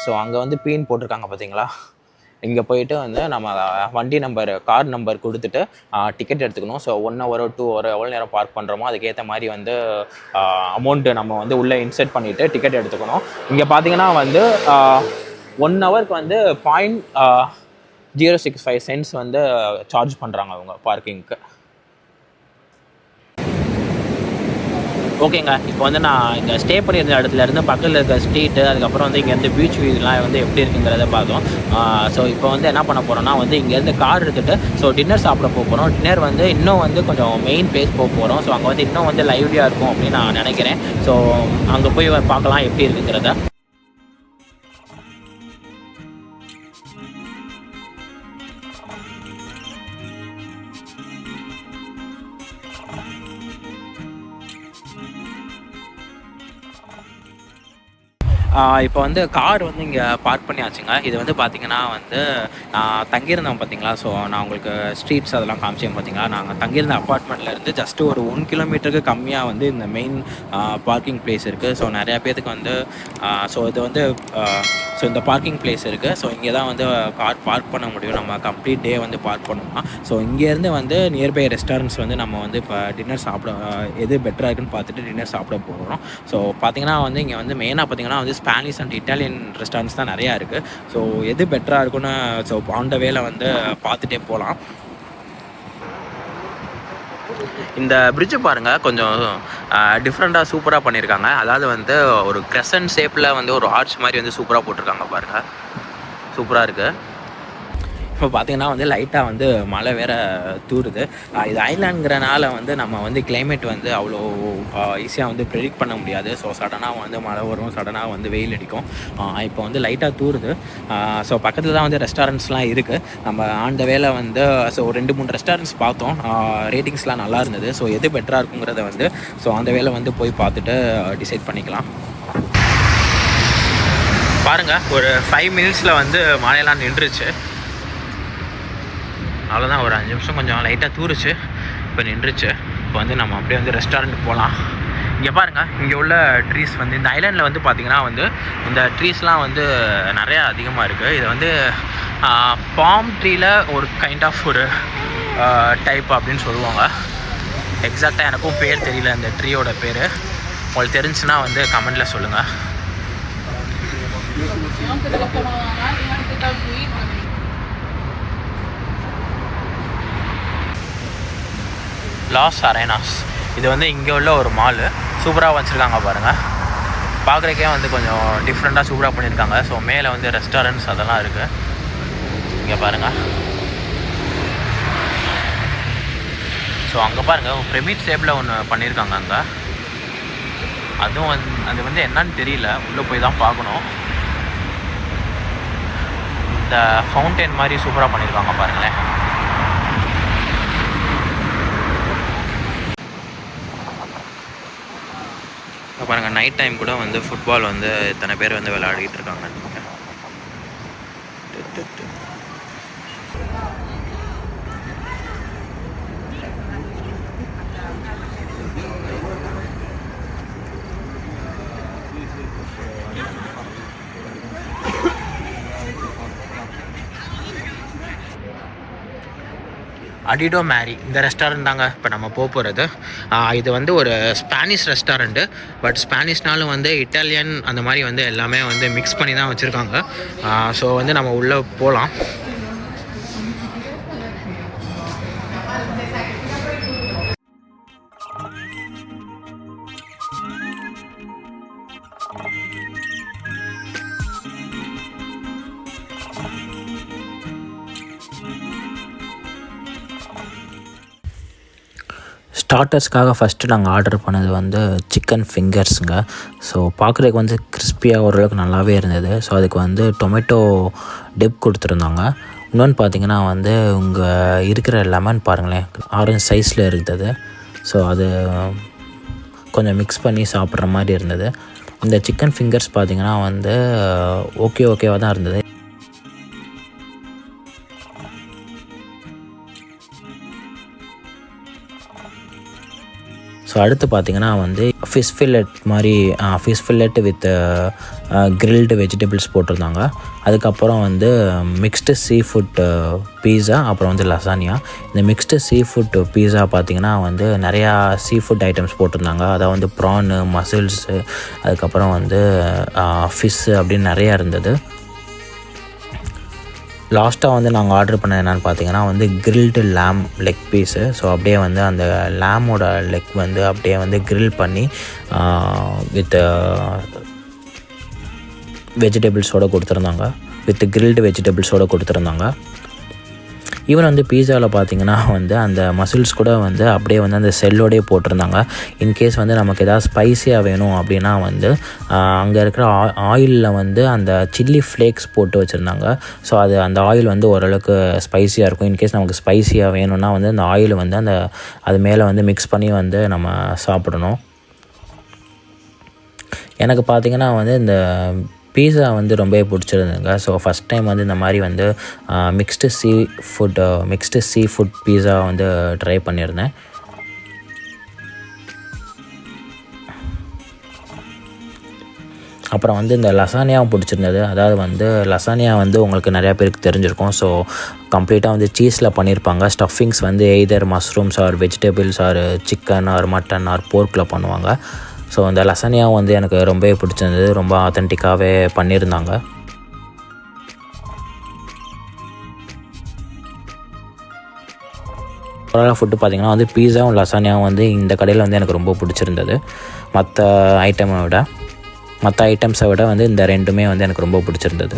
ஸோ அங்கே வந்து பீன் போட்டிருக்காங்க பார்த்தீங்களா, இங்கே போயிட்டு வந்து நம்ம வண்டி நம்பர், கார் நம்பர் கொடுத்துட்டு டிக்கெட் எடுத்துக்கணும். ஸோ 1 hour 2 hour எவ்வளோ நேரம் பார்க் பண்ணுறோமோ அதுக்கேற்ற மாதிரி வந்து அமௌண்ட்டு நம்ம வந்து உள்ளே இன்செர்ட் பண்ணிவிட்டு டிக்கெட் எடுத்துக்கணும். இங்கே பார்த்தீங்கன்னா வந்து 1 hourக்கு வந்து 0.065 cents வந்து சார்ஜ் பண்ணுறாங்க அவங்க பார்க்கிங்க்கு. ஓகேங்க, இப்போ வந்து நான் இங்கே ஸ்டே பண்ணியிருந்த இடத்துலேருந்து பக்கத்தில் இருக்க ஸ்ட்ரீட்டு, அதுக்கப்புறம் வந்து இங்கேருந்து பீச் வியூலாம் வந்து எப்படி இருக்குங்கிறத பார்த்தோம். ஸோ இப்போ வந்து என்ன பண்ண போகிறோம்னா வந்து இங்கேருந்து கார் எடுத்துகிட்டு ஸோ டின்னர் சாப்பிட போகிறோம். டின்னர் வந்து இன்னும் வந்து கொஞ்சம் மெயின் பிளேஸ் போகிறோம். ஸோ அங்கே வந்து இன்னும் வந்து லைவ்லியாக இருக்கும் அப்படின்னு நான் நினைக்கிறேன். ஸோ அங்கே போய் பார்க்கலாம் எப்படி இருக்குங்கிறத. இப்போ வந்து கார் வந்து இங்கே பார்க் பண்ணியாச்சுங்க. இது வந்து பார்த்திங்கன்னா வந்து நான் தங்கியிருந்தேன் பார்த்தீங்களா. ஸோ நான் உங்களுக்கு ஸ்ட்ரீட்ஸ் அதெல்லாம் காமிச்சேன் பார்த்தீங்களா. நாங்கள் தங்கியிருந்த அப்பார்ட்மெண்ட்லேருந்து ஜஸ்ட்டு ஒரு 1 kilometerக்கு கம்மியாக வந்து இந்த மெயின் பார்க்கிங் பிளேஸ் இருக்குது. ஸோ நிறையா பேருக்கு வந்து ஸோ இது வந்து ஸோ இந்த பார்க்கிங் பிளேஸ் இருக்குது. ஸோ இங்கே தான் வந்து கார் பார்க் பண்ண முடியும். நம்ம கம்ப்ளீட் டே வந்து பார்க் பண்ணோம்னா ஸோ இங்கேருந்து வந்து நியர்பை ரெஸ்டாரண்ட்ஸ் வந்து நம்ம வந்து இப்போ டின்னர் சாப்பிட எது பெட்டராக இருக்குன்னு பார்த்துட்டு டின்னர் சாப்பிட போகிறோம். ஸோ பார்த்திங்கன்னா வந்து இங்கே வந்து மெயினாக பார்த்திங்கன்னா வந்து ஸ்பானிஷ் அண்ட் இட்டாலியன் ரெஸ்டாரண்ட்ஸ் தான் நிறையா இருக்குது. ஸோ எது பெட்டராக இருக்குன்னு ஸோ ஆன் த வேல வந்து பார்த்துட்டே போகலாம். இந்த பிரிட்ஜு பாருங்கள், கொஞ்சம் டிஃப்ரெண்ட்டாக சூப்பராக பண்ணியிருக்காங்க. அதாவது வந்து ஒரு கிரசன்ட் ஷேப்பில் வந்து ஒரு ஆர்ச் மாதிரி வந்து சூப்பராக போட்டிருக்காங்க பாருங்கள், சூப்பராக இருக்குது. இப்போ பார்த்திங்கன்னா வந்து லைட்டாக வந்து மழை வேறு தூருது. இது ஐலாண்டுங்கிறனால வந்து நம்ம வந்து கிளைமேட் வந்து அவ்வளோ ஈஸியாக வந்து ப்ரெடிக்ட் பண்ண முடியாது. ஸோ சடனாக வந்து மழை வரும், சடனாக வந்து வெயில் அடிக்கும். இப்போ வந்து லைட்டாக தூருது. ஸோ பக்கத்தில் தான் வந்து ரெஸ்டாரண்ட்ஸ்லாம் இருக்குது. நம்ம ஆன் த வேலை வந்து ஸோ 2-3 ரெஸ்டாரண்ட்ஸ் பார்த்தோம். ரேட்டிங்ஸ்லாம் நல்லா இருந்தது. ஸோ எது பெட்டராக இருக்குங்கிறத வந்து ஸோ அந்த வேலை வந்து போய் பார்த்துட்டு டிசைட் பண்ணிக்கலாம். பாருங்கள், ஒரு 5 மினிட்ஸில் வந்து மழையெல்லாம் நின்றுச்சு. அவ்வளோதான், ஒரு 5 நிமிஷம் கொஞ்சம் லைட்டாக தூருச்சு, இப்போ நின்றுச்சு. இப்போ வந்து நம்ம அப்படியே வந்து ரெஸ்டாரண்ட் போகலாம். இங்கே பாருங்கள், இங்கே உள்ள ட்ரீஸ் வந்து இந்த ஐலாண்டில் வந்து பார்த்திங்கன்னா வந்து இந்த ட்ரீஸ்லாம் வந்து நிறையா அதிகமாக இருக்குது. இது வந்து பாம் ட்ரீயில் ஒரு கைண்ட் ஆஃப் ஒரு டைப் அப்படின்னு சொல்லுவாங்க. எக்ஸாக்டாக எனக்கும் பேர் தெரியல இந்த ட்ரீயோட பேர். உங்களுக்கு தெரிஞ்சுன்னா வந்து கமெண்டில் சொல்லுங்கள். லாஸ் அரேனாஸ் இது வந்து இங்கே உள்ள ஒரு மாலு. சூப்பராக வச்சுருக்காங்க பாருங்கள். பார்க்குறக்கே வந்து கொஞ்சம் டிஃப்ரெண்ட்டாக சூப்பராக பண்ணியிருக்காங்க. ஸோ மேலே வந்து ரெஸ்டாரண்ட்ஸ் அதெல்லாம் இருக்குது. இங்கே பாருங்கள். ஸோ அங்கே பாருங்கள், பிரமிட் ஷேப்பில் ஒன்று பண்ணியிருக்காங்க அங்கே. அதுவும் அது வந்து என்னன்னு தெரியல, உள்ளே போய் தான் பார்க்கணும். இந்த ஃபவுண்டைன் மாதிரி சூப்பராக பண்ணியிருக்காங்க பாருங்களேன். பாருங்கள், நைட் டைம் கூட வந்து ஃபுட்பால் வந்து இத்தனை பேர் வந்து விளையாடிட்டு இருக்காங்க. அடிடோ மேரி இந்த ரெஸ்டாரண்ட் தாங்க இப்போ நம்ம போகிறது. இது வந்து ஒரு ஸ்பானிஷ் ரெஸ்டாரண்ட்டு. பட் ஸ்பானிஷ்னாலும் வந்து இட்டாலியன் அந்த மாதிரி வந்து எல்லாமே வந்து மிக்ஸ் பண்ணி தான் வச்சுருக்காங்க. ஸோ வந்து நம்ம உள்ளே போகலாம். ஸ்டார்டர்ஸ்க்காக ஃபஸ்ட்டு நாங்கள் ஆர்டர் பண்ணது வந்து சிக்கன் ஃபிங்கர்ஸுங்க. ஸோ பார்க்குறதுக்கு வந்து கிறிஸ்பியாக ஓரளவுக்கு நல்லாவே இருந்தது. ஸோ அதுக்கு வந்து டொமேட்டோ டிப் கொடுத்துருந்தாங்க. இன்னொன்று பார்த்திங்கன்னா வந்து இங்கே இருக்கிற லெமன் பாருங்களேன், ஆரஞ்சு சைஸில் இருந்தது. ஸோ அது கொஞ்சம் மிக்ஸ் பண்ணி சாப்பிட்ற மாதிரி இருந்தது. இந்த சிக்கன் ஃபிங்கர்ஸ் பார்த்திங்கன்னா வந்து ஓகேவாக தான் இருந்தது. ஸோ அடுத்து பார்த்திங்கன்னா வந்து fish fillet with grilled vegetables போட்டிருந்தாங்க. அதுக்கப்புறம் வந்து மிக்ஸ்டு சீ ஃபுட் பீஸா, அப்புறம் வந்து லசானியா. இந்த மிக்ஸ்டு சீ ஃபுட் பீஸா பார்த்திங்கன்னா வந்து நிறையா சீ ஃபுட் ஐட்டம்ஸ் போட்டிருந்தாங்க. அதாவது வந்து ப்ரானு, மசில்ஸு, அதுக்கப்புறம் வந்து ஃபிஷ்ஷு அப்படின்னு நிறையா இருந்தது. லாஸ்ட்டாக வந்து நாங்கள் ஆர்டர் பண்ண என்னென்னு பார்த்தீங்கன்னா வந்து கிரில்டு லேம் லெக் பீஸு. ஸோ அப்படியே வந்து அந்த லேமோட லெக் வந்து அப்படியே வந்து கிரில் பண்ணி வித் வெஜிடபிள்ஸோடு கொடுத்துருந்தாங்க, வித் கிரில்டு வெஜிடபிள்ஸோடு கொடுத்துருந்தாங்க. ஈவன் வந்து பீஸாவில் பார்த்திங்கன்னா வந்து அந்த மசில்ஸ் கூட வந்து அப்படியே வந்து அந்த செல்லோடையே போட்டிருந்தாங்க. இன்கேஸ் வந்து நமக்கு எதாவது ஸ்பைஸியாக வேணும் அப்படின்னா வந்து அங்கே இருக்கிற ஆயிலில் வந்து அந்த சில்லி ஃப்ளேக்ஸ் போட்டு வச்சுருந்தாங்க. ஸோ அந்த ஆயில் வந்து ஓரளவுக்கு ஸ்பைஸியாக இருக்கும். இன்கேஸ் நமக்கு ஸ்பைஸியாக வேணும்னா வந்து அந்த ஆயில் வந்து அது மேலே வந்து மிக்ஸ் பண்ணி வந்து நம்ம சாப்பிடணும். எனக்கு பார்த்திங்கன்னா வந்து இந்த பீஸா வந்து ரொம்பவே பிடிச்சிருந்துங்க. ஸோ ஃபஸ்ட் டைம் வந்து இந்த மாதிரி வந்து மிக்ஸ்டு சீ ஃபுட் பீஸா வந்து ட்ரை பண்ணியிருந்தேன். அப்புறம் வந்து இந்த லசானியாவும் பிடிச்சிருந்தது. அதாவது வந்து லசானியா வந்து உங்களுக்கு நிறையா பேருக்கு தெரிஞ்சிருக்கும். ஸோ கம்ப்ளீட்டாக வந்து சீஸில் பண்ணியிருப்பாங்க. ஸ்டஃபிங்ஸ் வந்து either mushrooms or vegetables or chicken or mutton or போர்க்கில் பண்ணுவாங்க. ஸோ இந்த லசானியாவும் வந்து எனக்கு ரொம்பவே பிடிச்சிருந்தது. ரொம்ப ஆத்தென்டிக்காகவே பண்ணியிருந்தாங்க. ஓவராலாக ஃபுட்டு பார்த்திங்கன்னா வந்து பீஸாவும் லசானியாவும் வந்து இந்த கடையில் வந்து எனக்கு ரொம்ப பிடிச்சிருந்தது. மற்ற ஐட்டம்ஸை விட வந்து இந்த ரெண்டுமே வந்து எனக்கு ரொம்ப பிடிச்சிருந்தது.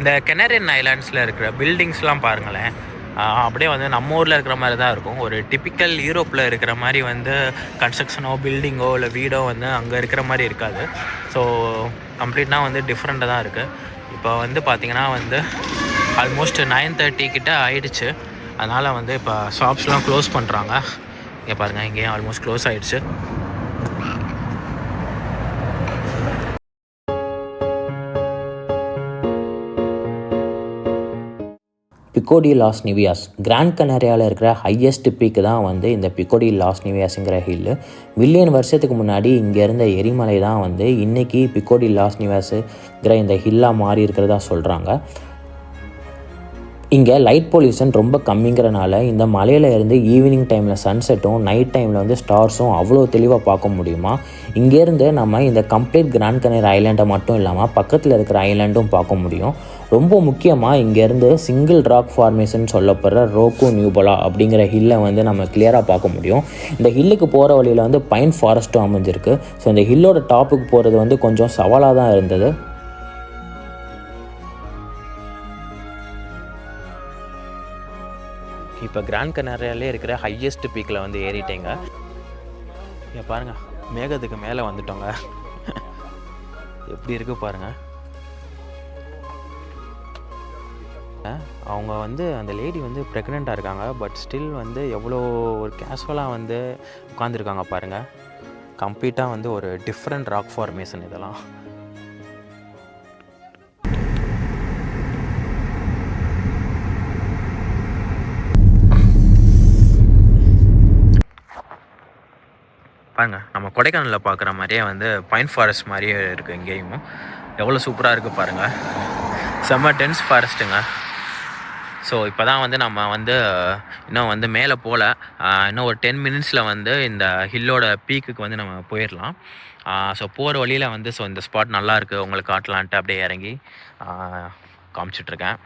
இந்த கெனரியன் ஐலாண்ட்ஸில் இருக்கிற பில்டிங்ஸ்லாம் பாருங்களேன், அப்படியே வந்து நம்ம ஊரில் இருக்கிற மாதிரி தான் இருக்கும். ஒரு டிப்பிக்கல் யூரோப்பில் இருக்கிற மாதிரி வந்து கன்ஸ்ட்ரக்ஷனோ பில்டிங்கோ இல்லை வீடோ வந்து அங்கே இருக்கிற மாதிரி இருக்காது. ஸோ கம்ப்ளீட்டாக வந்து டிஃப்ரெண்ட்டாக தான் இருக்குது. இப்போ வந்து பார்த்திங்கன்னா வந்து ஆல்மோஸ்ட் 9:30 கிட்ட ஆயிடுச்சு. அதனால் வந்து இப்போ ஷாப்ஸ்லாம் க்ளோஸ் பண்ணுறாங்க. இங்கே பாருங்கள், இங்கேயும் ஆல்மோஸ்ட் க்ளோஸ் ஆகிடுச்சு. Pico de las Nieves Gran கனாரியாவில் இருக்கிற ஹையஸ்ட் பீக்கு தான் வந்து இந்த பிக்கோ டி லாஸ் நிவியாஸுங்கிற ஹில்லு. மில்லியன் வருஷத்துக்கு முன்னாடி இங்கே இருந்த எரிமலை தான் வந்து இன்றைக்கி பிக்கோ டி லாஸ் நிவியாஸுங்கிற இந்த ஹில்லாக மாறி இருக்கிறதா சொல்கிறாங்க. இங்கே லைட் பொல்யூஷன் ரொம்ப கம்மிங்கிறனால இந்த மலையில் இருந்து ஈவினிங் டைமில் சன்செட்டும் நைட் டைமில் வந்து ஸ்டார்ஸும் அவ்வளோ தெளிவாக பார்க்க முடியுமா. இங்கேருந்து நம்ம இந்த கம்ப்ளீட் கிராண்ட் கனரி ஐலாண்டை மட்டும் இல்லாமல் பக்கத்தில் இருக்கிற ஐலாண்டும் பார்க்க முடியும். ரொம்ப முக்கியமாக இங்கேருந்து சிங்கிள் ராக் ஃபார்மேஷன் சொல்லப்படுற ரோக்கோ நியூபலா அப்படிங்கிற ஹில்லை வந்து நம்ம கிளியராக பார்க்க முடியும். இந்த ஹில்லுக்கு போகிற வழியில் வந்து பைன் ஃபாரஸ்ட்டும் அமைஞ்சிருக்கு. ஸோ இந்த ஹில்லோட டாப்புக்கு போகிறது வந்து கொஞ்சம் சவாலாக தான் இருந்தது. இப்போ கிராண்ட் கனாரியாலே இருக்கிற ஹையஸ்ட் பீக்கில் வந்து ஏறிட்டேங்க. இங்கே பாருங்கள், மேகத்துக்கு மேலே வந்துட்டோங்க. எப்படி இருக்குது பாருங்கள். அவங்க வந்து அந்த லேடி வந்து ப்ரெக்னெண்ட்டாக இருக்காங்க. பட் ஸ்டில் வந்து எவ்வளோ ஒரு கேஷுவலாக வந்து உட்காந்துருக்காங்க பாருங்கள். கம்ப்ளீட்டாக வந்து ஒரு டிஃப்ரெண்ட் ராக் ஃபார்மேஷன் இதெல்லாம். பாருங்கள், நம்ம கொடைக்கானலில் பார்க்குற மாதிரியே வந்து பைன் ஃபாரஸ்ட் மாதிரியே இருக்குது. இங்கேயும் எவ்வளோ சூப்பராக இருக்குது பாருங்கள். செம்ம டென்ஸ் ஃபாரஸ்ட்டுங்க. ஸோ இப்போ தான் வந்து நம்ம வந்து இன்னும் வந்து மேலே போகல. இன்னும் ஒரு 10 மினிட்ஸில் வந்து இந்த ஹில்லோட பீக்குக்கு வந்து நம்ம போயிடலாம். ஸோ போகிற வழியில் வந்து ஸோ இந்த ஸ்பாட் நல்லாயிருக்கு, உங்களுக்கு காட்டலான்ட்டு அப்படியே இறங்கி காமிச்சிட்ருக்கேன்.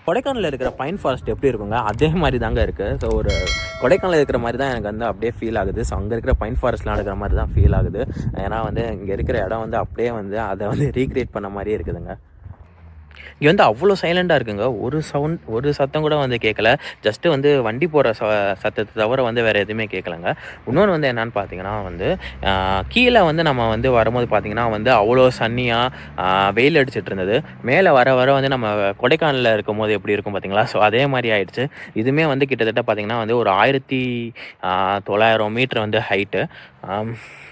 கொடைக்கானலில் இருக்கிற பைன் ஃபாரஸ்ட் எப்படி இருக்குங்க, அதே மாதிரி தாங்க இருக்குது. ஸோ ஒரு கொடைக்கானலில் இருக்கிற மாதிரி தான் எனக்கு வந்து அப்படியே ஃபீல் ஆகுது. ஸோ அங்கே இருக்கிற பைன் ஃபாரஸ்ட்லாம் இருக்கிற மாதிரி தான் ஃபீல் ஆகுது. ஏன்னா வந்து இங்கே இருக்கிற இடம் வந்து அப்படியே வந்து அதை வந்து ரீக்ரியேட் பண்ண மாதிரியே இருக்குதுங்க. இங்கே வந்து அவ்வளோ சைலண்டாக இருக்குங்க. ஒரு சத்தம் கூட வந்து கேட்கல. ஜஸ்ட்டு வந்து வண்டி போகிற சத்தத்தை தவிர வந்து வேறு எதுவுமே கேட்கலங்க. இன்னொன்று வந்து என்னென்னு பார்த்தீங்கன்னா வந்து கீழே வந்து நம்ம வந்து வரும்போது பார்த்திங்கன்னா வந்து அவ்வளோ சன்னியாக வெயில் அடிச்சிட்டு இருந்தது. மேலே வர வர வந்து நம்ம கொடைக்கானலில் இருக்கும் போது எப்படி இருக்கும் பார்த்தீங்களா. ஸோ அதே மாதிரி ஆயிடுச்சு. இதுவுமே வந்து கிட்டத்தட்ட பார்த்திங்கன்னா வந்து ஒரு 1900 மீட்டர் வந்து ஹைட்டு.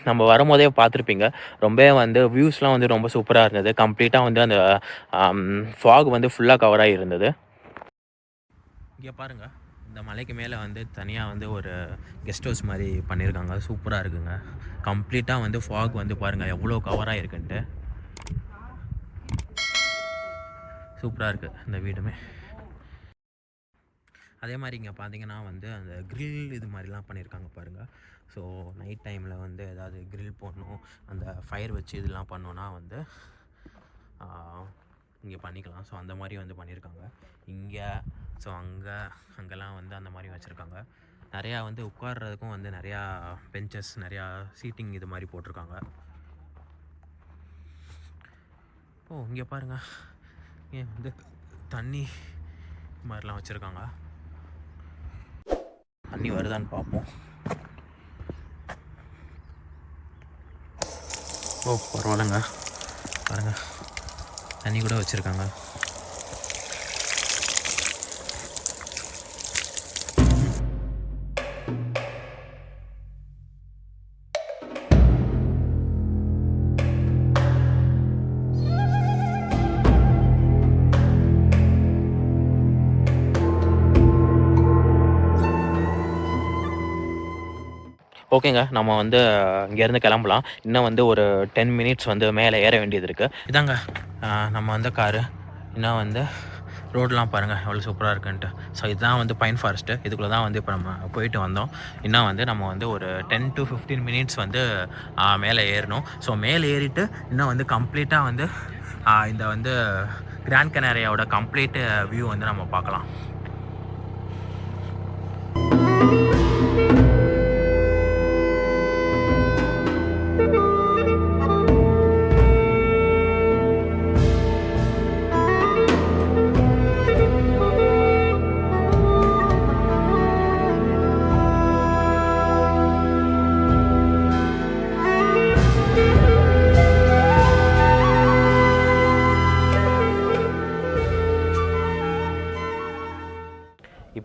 நம்ம வரும்போதே பார்த்துருப்பீங்க, ரொம்பவே வந்து வியூஸ்லாம் வந்து ரொம்ப சூப்பராக இருந்தது. கம்ப்ளீட்டாக வந்து அந்த ஃபாக் வந்து ஃபுல்லாக கவராகி இருந்தது. இங்கே பாருங்கள், இந்த மலைக்கு மேலே வந்து தனியாக வந்து ஒரு கெஸ்ட் ஹவுஸ் மாதிரி பண்ணியிருக்காங்க. சூப்பராக இருக்குங்க. கம்ப்ளீட்டாக வந்து ஃபாக் வந்து பாருங்கள் எவ்வளோ கவராக இருக்குன்ட்டு. சூப்பராக இருக்குது இந்த வீடுமே. அதே மாதிரி இங்கே பார்த்தீங்கன்னா வந்து அந்த க்ரில் இது மாதிரிலாம் பண்ணியிருக்காங்க பாருங்கள். ஸோ நைட் டைமில் வந்து ஏதாவது க்ரில் போடணும், அந்த ஃபயர் வச்சு இதெல்லாம் பண்ணோன்னா வந்து இங்கே பண்ணிக்கலாம். ஸோ அந்த மாதிரி வந்து பண்ணியிருக்காங்க இங்கே. ஸோ அங்கெல்லாம் வந்து அந்த மாதிரி வச்சுருக்காங்க. நிறையா வந்து உட்கார்றதுக்கும் வந்து நிறையா பெஞ்சஸ், நிறையா சீட்டிங் இது மாதிரி போட்டிருக்காங்க. இங்கே பாருங்கள், இங்கே வந்து தண்ணி மாதிரிலாம் வச்சுருக்காங்க. தண்ணி வருதான்னு பார்ப்போம். பரவாயில்லைங்க, பாருங்கள் தண்ணி கூட வச்சுருக்காங்க. ஓகேங்க, நம்ம வந்து இங்கேருந்து கிளம்பலாம். இன்னும் வந்து ஒரு 10 மினிட்ஸ் வந்து மேலே ஏற வேண்டியது இருக்குது. இதாங்க நம்ம வந்து காரு. இன்னும் வந்து ரோடெலாம் பாருங்கள் எவ்வளோ சூப்பராக இருக்குன்ட்டு. ஸோ இதுதான் வந்து பைன் ஃபாரஸ்ட்டு. இதுக்குள்ளே தான் வந்து இப்போ நம்ம போயிட்டு வந்தோம். இன்னும் வந்து நம்ம வந்து ஒரு 10 to 15 மினிட்ஸ் வந்து மேலே ஏறணும். ஸோ மேலே ஏறிட்டு இன்னும் வந்து கம்ப்ளீட்டாக வந்து இந்த வந்து கிராண்ட் கனாரியாவோட கம்ப்ளீட் வியூ வந்து நம்ம பார்க்கலாம்.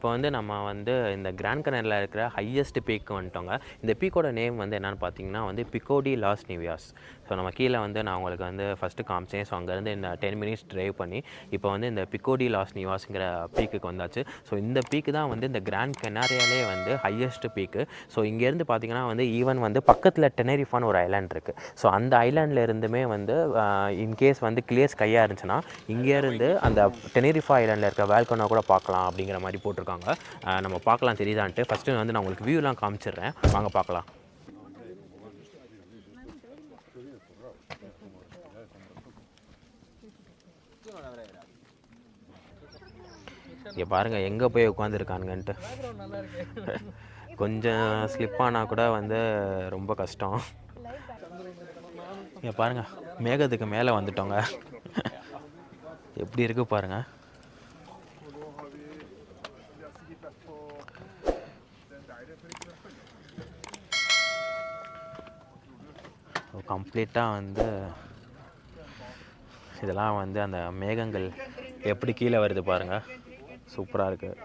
இப்போ வந்து நம்ம வந்து இந்த கிராண்ட் கனாரியில் இருக்கிற ஹையஸ்ட் பீக்கு வந்துட்டோங்க. இந்த பீக்கோட நேம் வந்து என்னென்னு பார்த்தீங்கன்னா வந்து பிக்கோ டி லாஸ் நிவியாஸ். ஸோ நம்ம கீழே வந்து நான் உங்களுக்கு வந்து ஃபஸ்ட்டு காமிச்சேன். ஸோ அங்கேருந்து இந்த 10 மினிட்ஸ் ட்ரைவ் பண்ணி இப்போ வந்து இந்த பிக்கோ டி லாஸ் நிவாஸுங்கிற பீக்குக்கு வந்தாச்சு. ஸோ இந்த பீக்கு தான் வந்து இந்த கிராண்ட் கனாரியாலே வந்து ஹையஸ்ட் பீக்கு. ஸோ இங்கேருந்து பார்த்தீங்கன்னா வந்து ஈவன் வந்து பக்கத்தில் டெனரிஃபான்னு ஒரு ஐலாண்ட் இருக்குது. ஸோ அந்த ஐலாண்டில் இருந்துமே வந்து இன்கேஸ் வந்து கிளியர் ஸ்கையாக இருந்துச்சுன்னா இங்கேருந்து அந்த டெனரிஃபா ஐலாண்டில் இருக்க வேல்கனோ கூட பார்க்கலாம் அப்படிங்கிற மாதிரி போட்டிருக்காங்க. நம்ம பார்க்கலாம் தெரியுதான்ட்டு. ஃபஸ்ட்டு வந்து நான் உங்களுக்கு வியூலாம் காமிச்சிடுறேன், வாங்க பார்க்கலாம். இங்கே பாருங்கள் எங்கே போய் உட்காந்துருக்கானுங்கன்ட்டு. கொஞ்சம் ஸ்லிப்பானால் கூட வந்து ரொம்ப கஷ்டம். இங்கே பாருங்கள் மேகத்துக்கு மேலே வந்துட்டோங்க. எப்படி இருக்குது பாருங்கள். கம்ப்ளீட்டாக வந்து இதெல்லாம் வந்து அந்த மேகங்கள் எப்படி கீழே வருது பாருங்கள், சூப்பராக இருக்குது.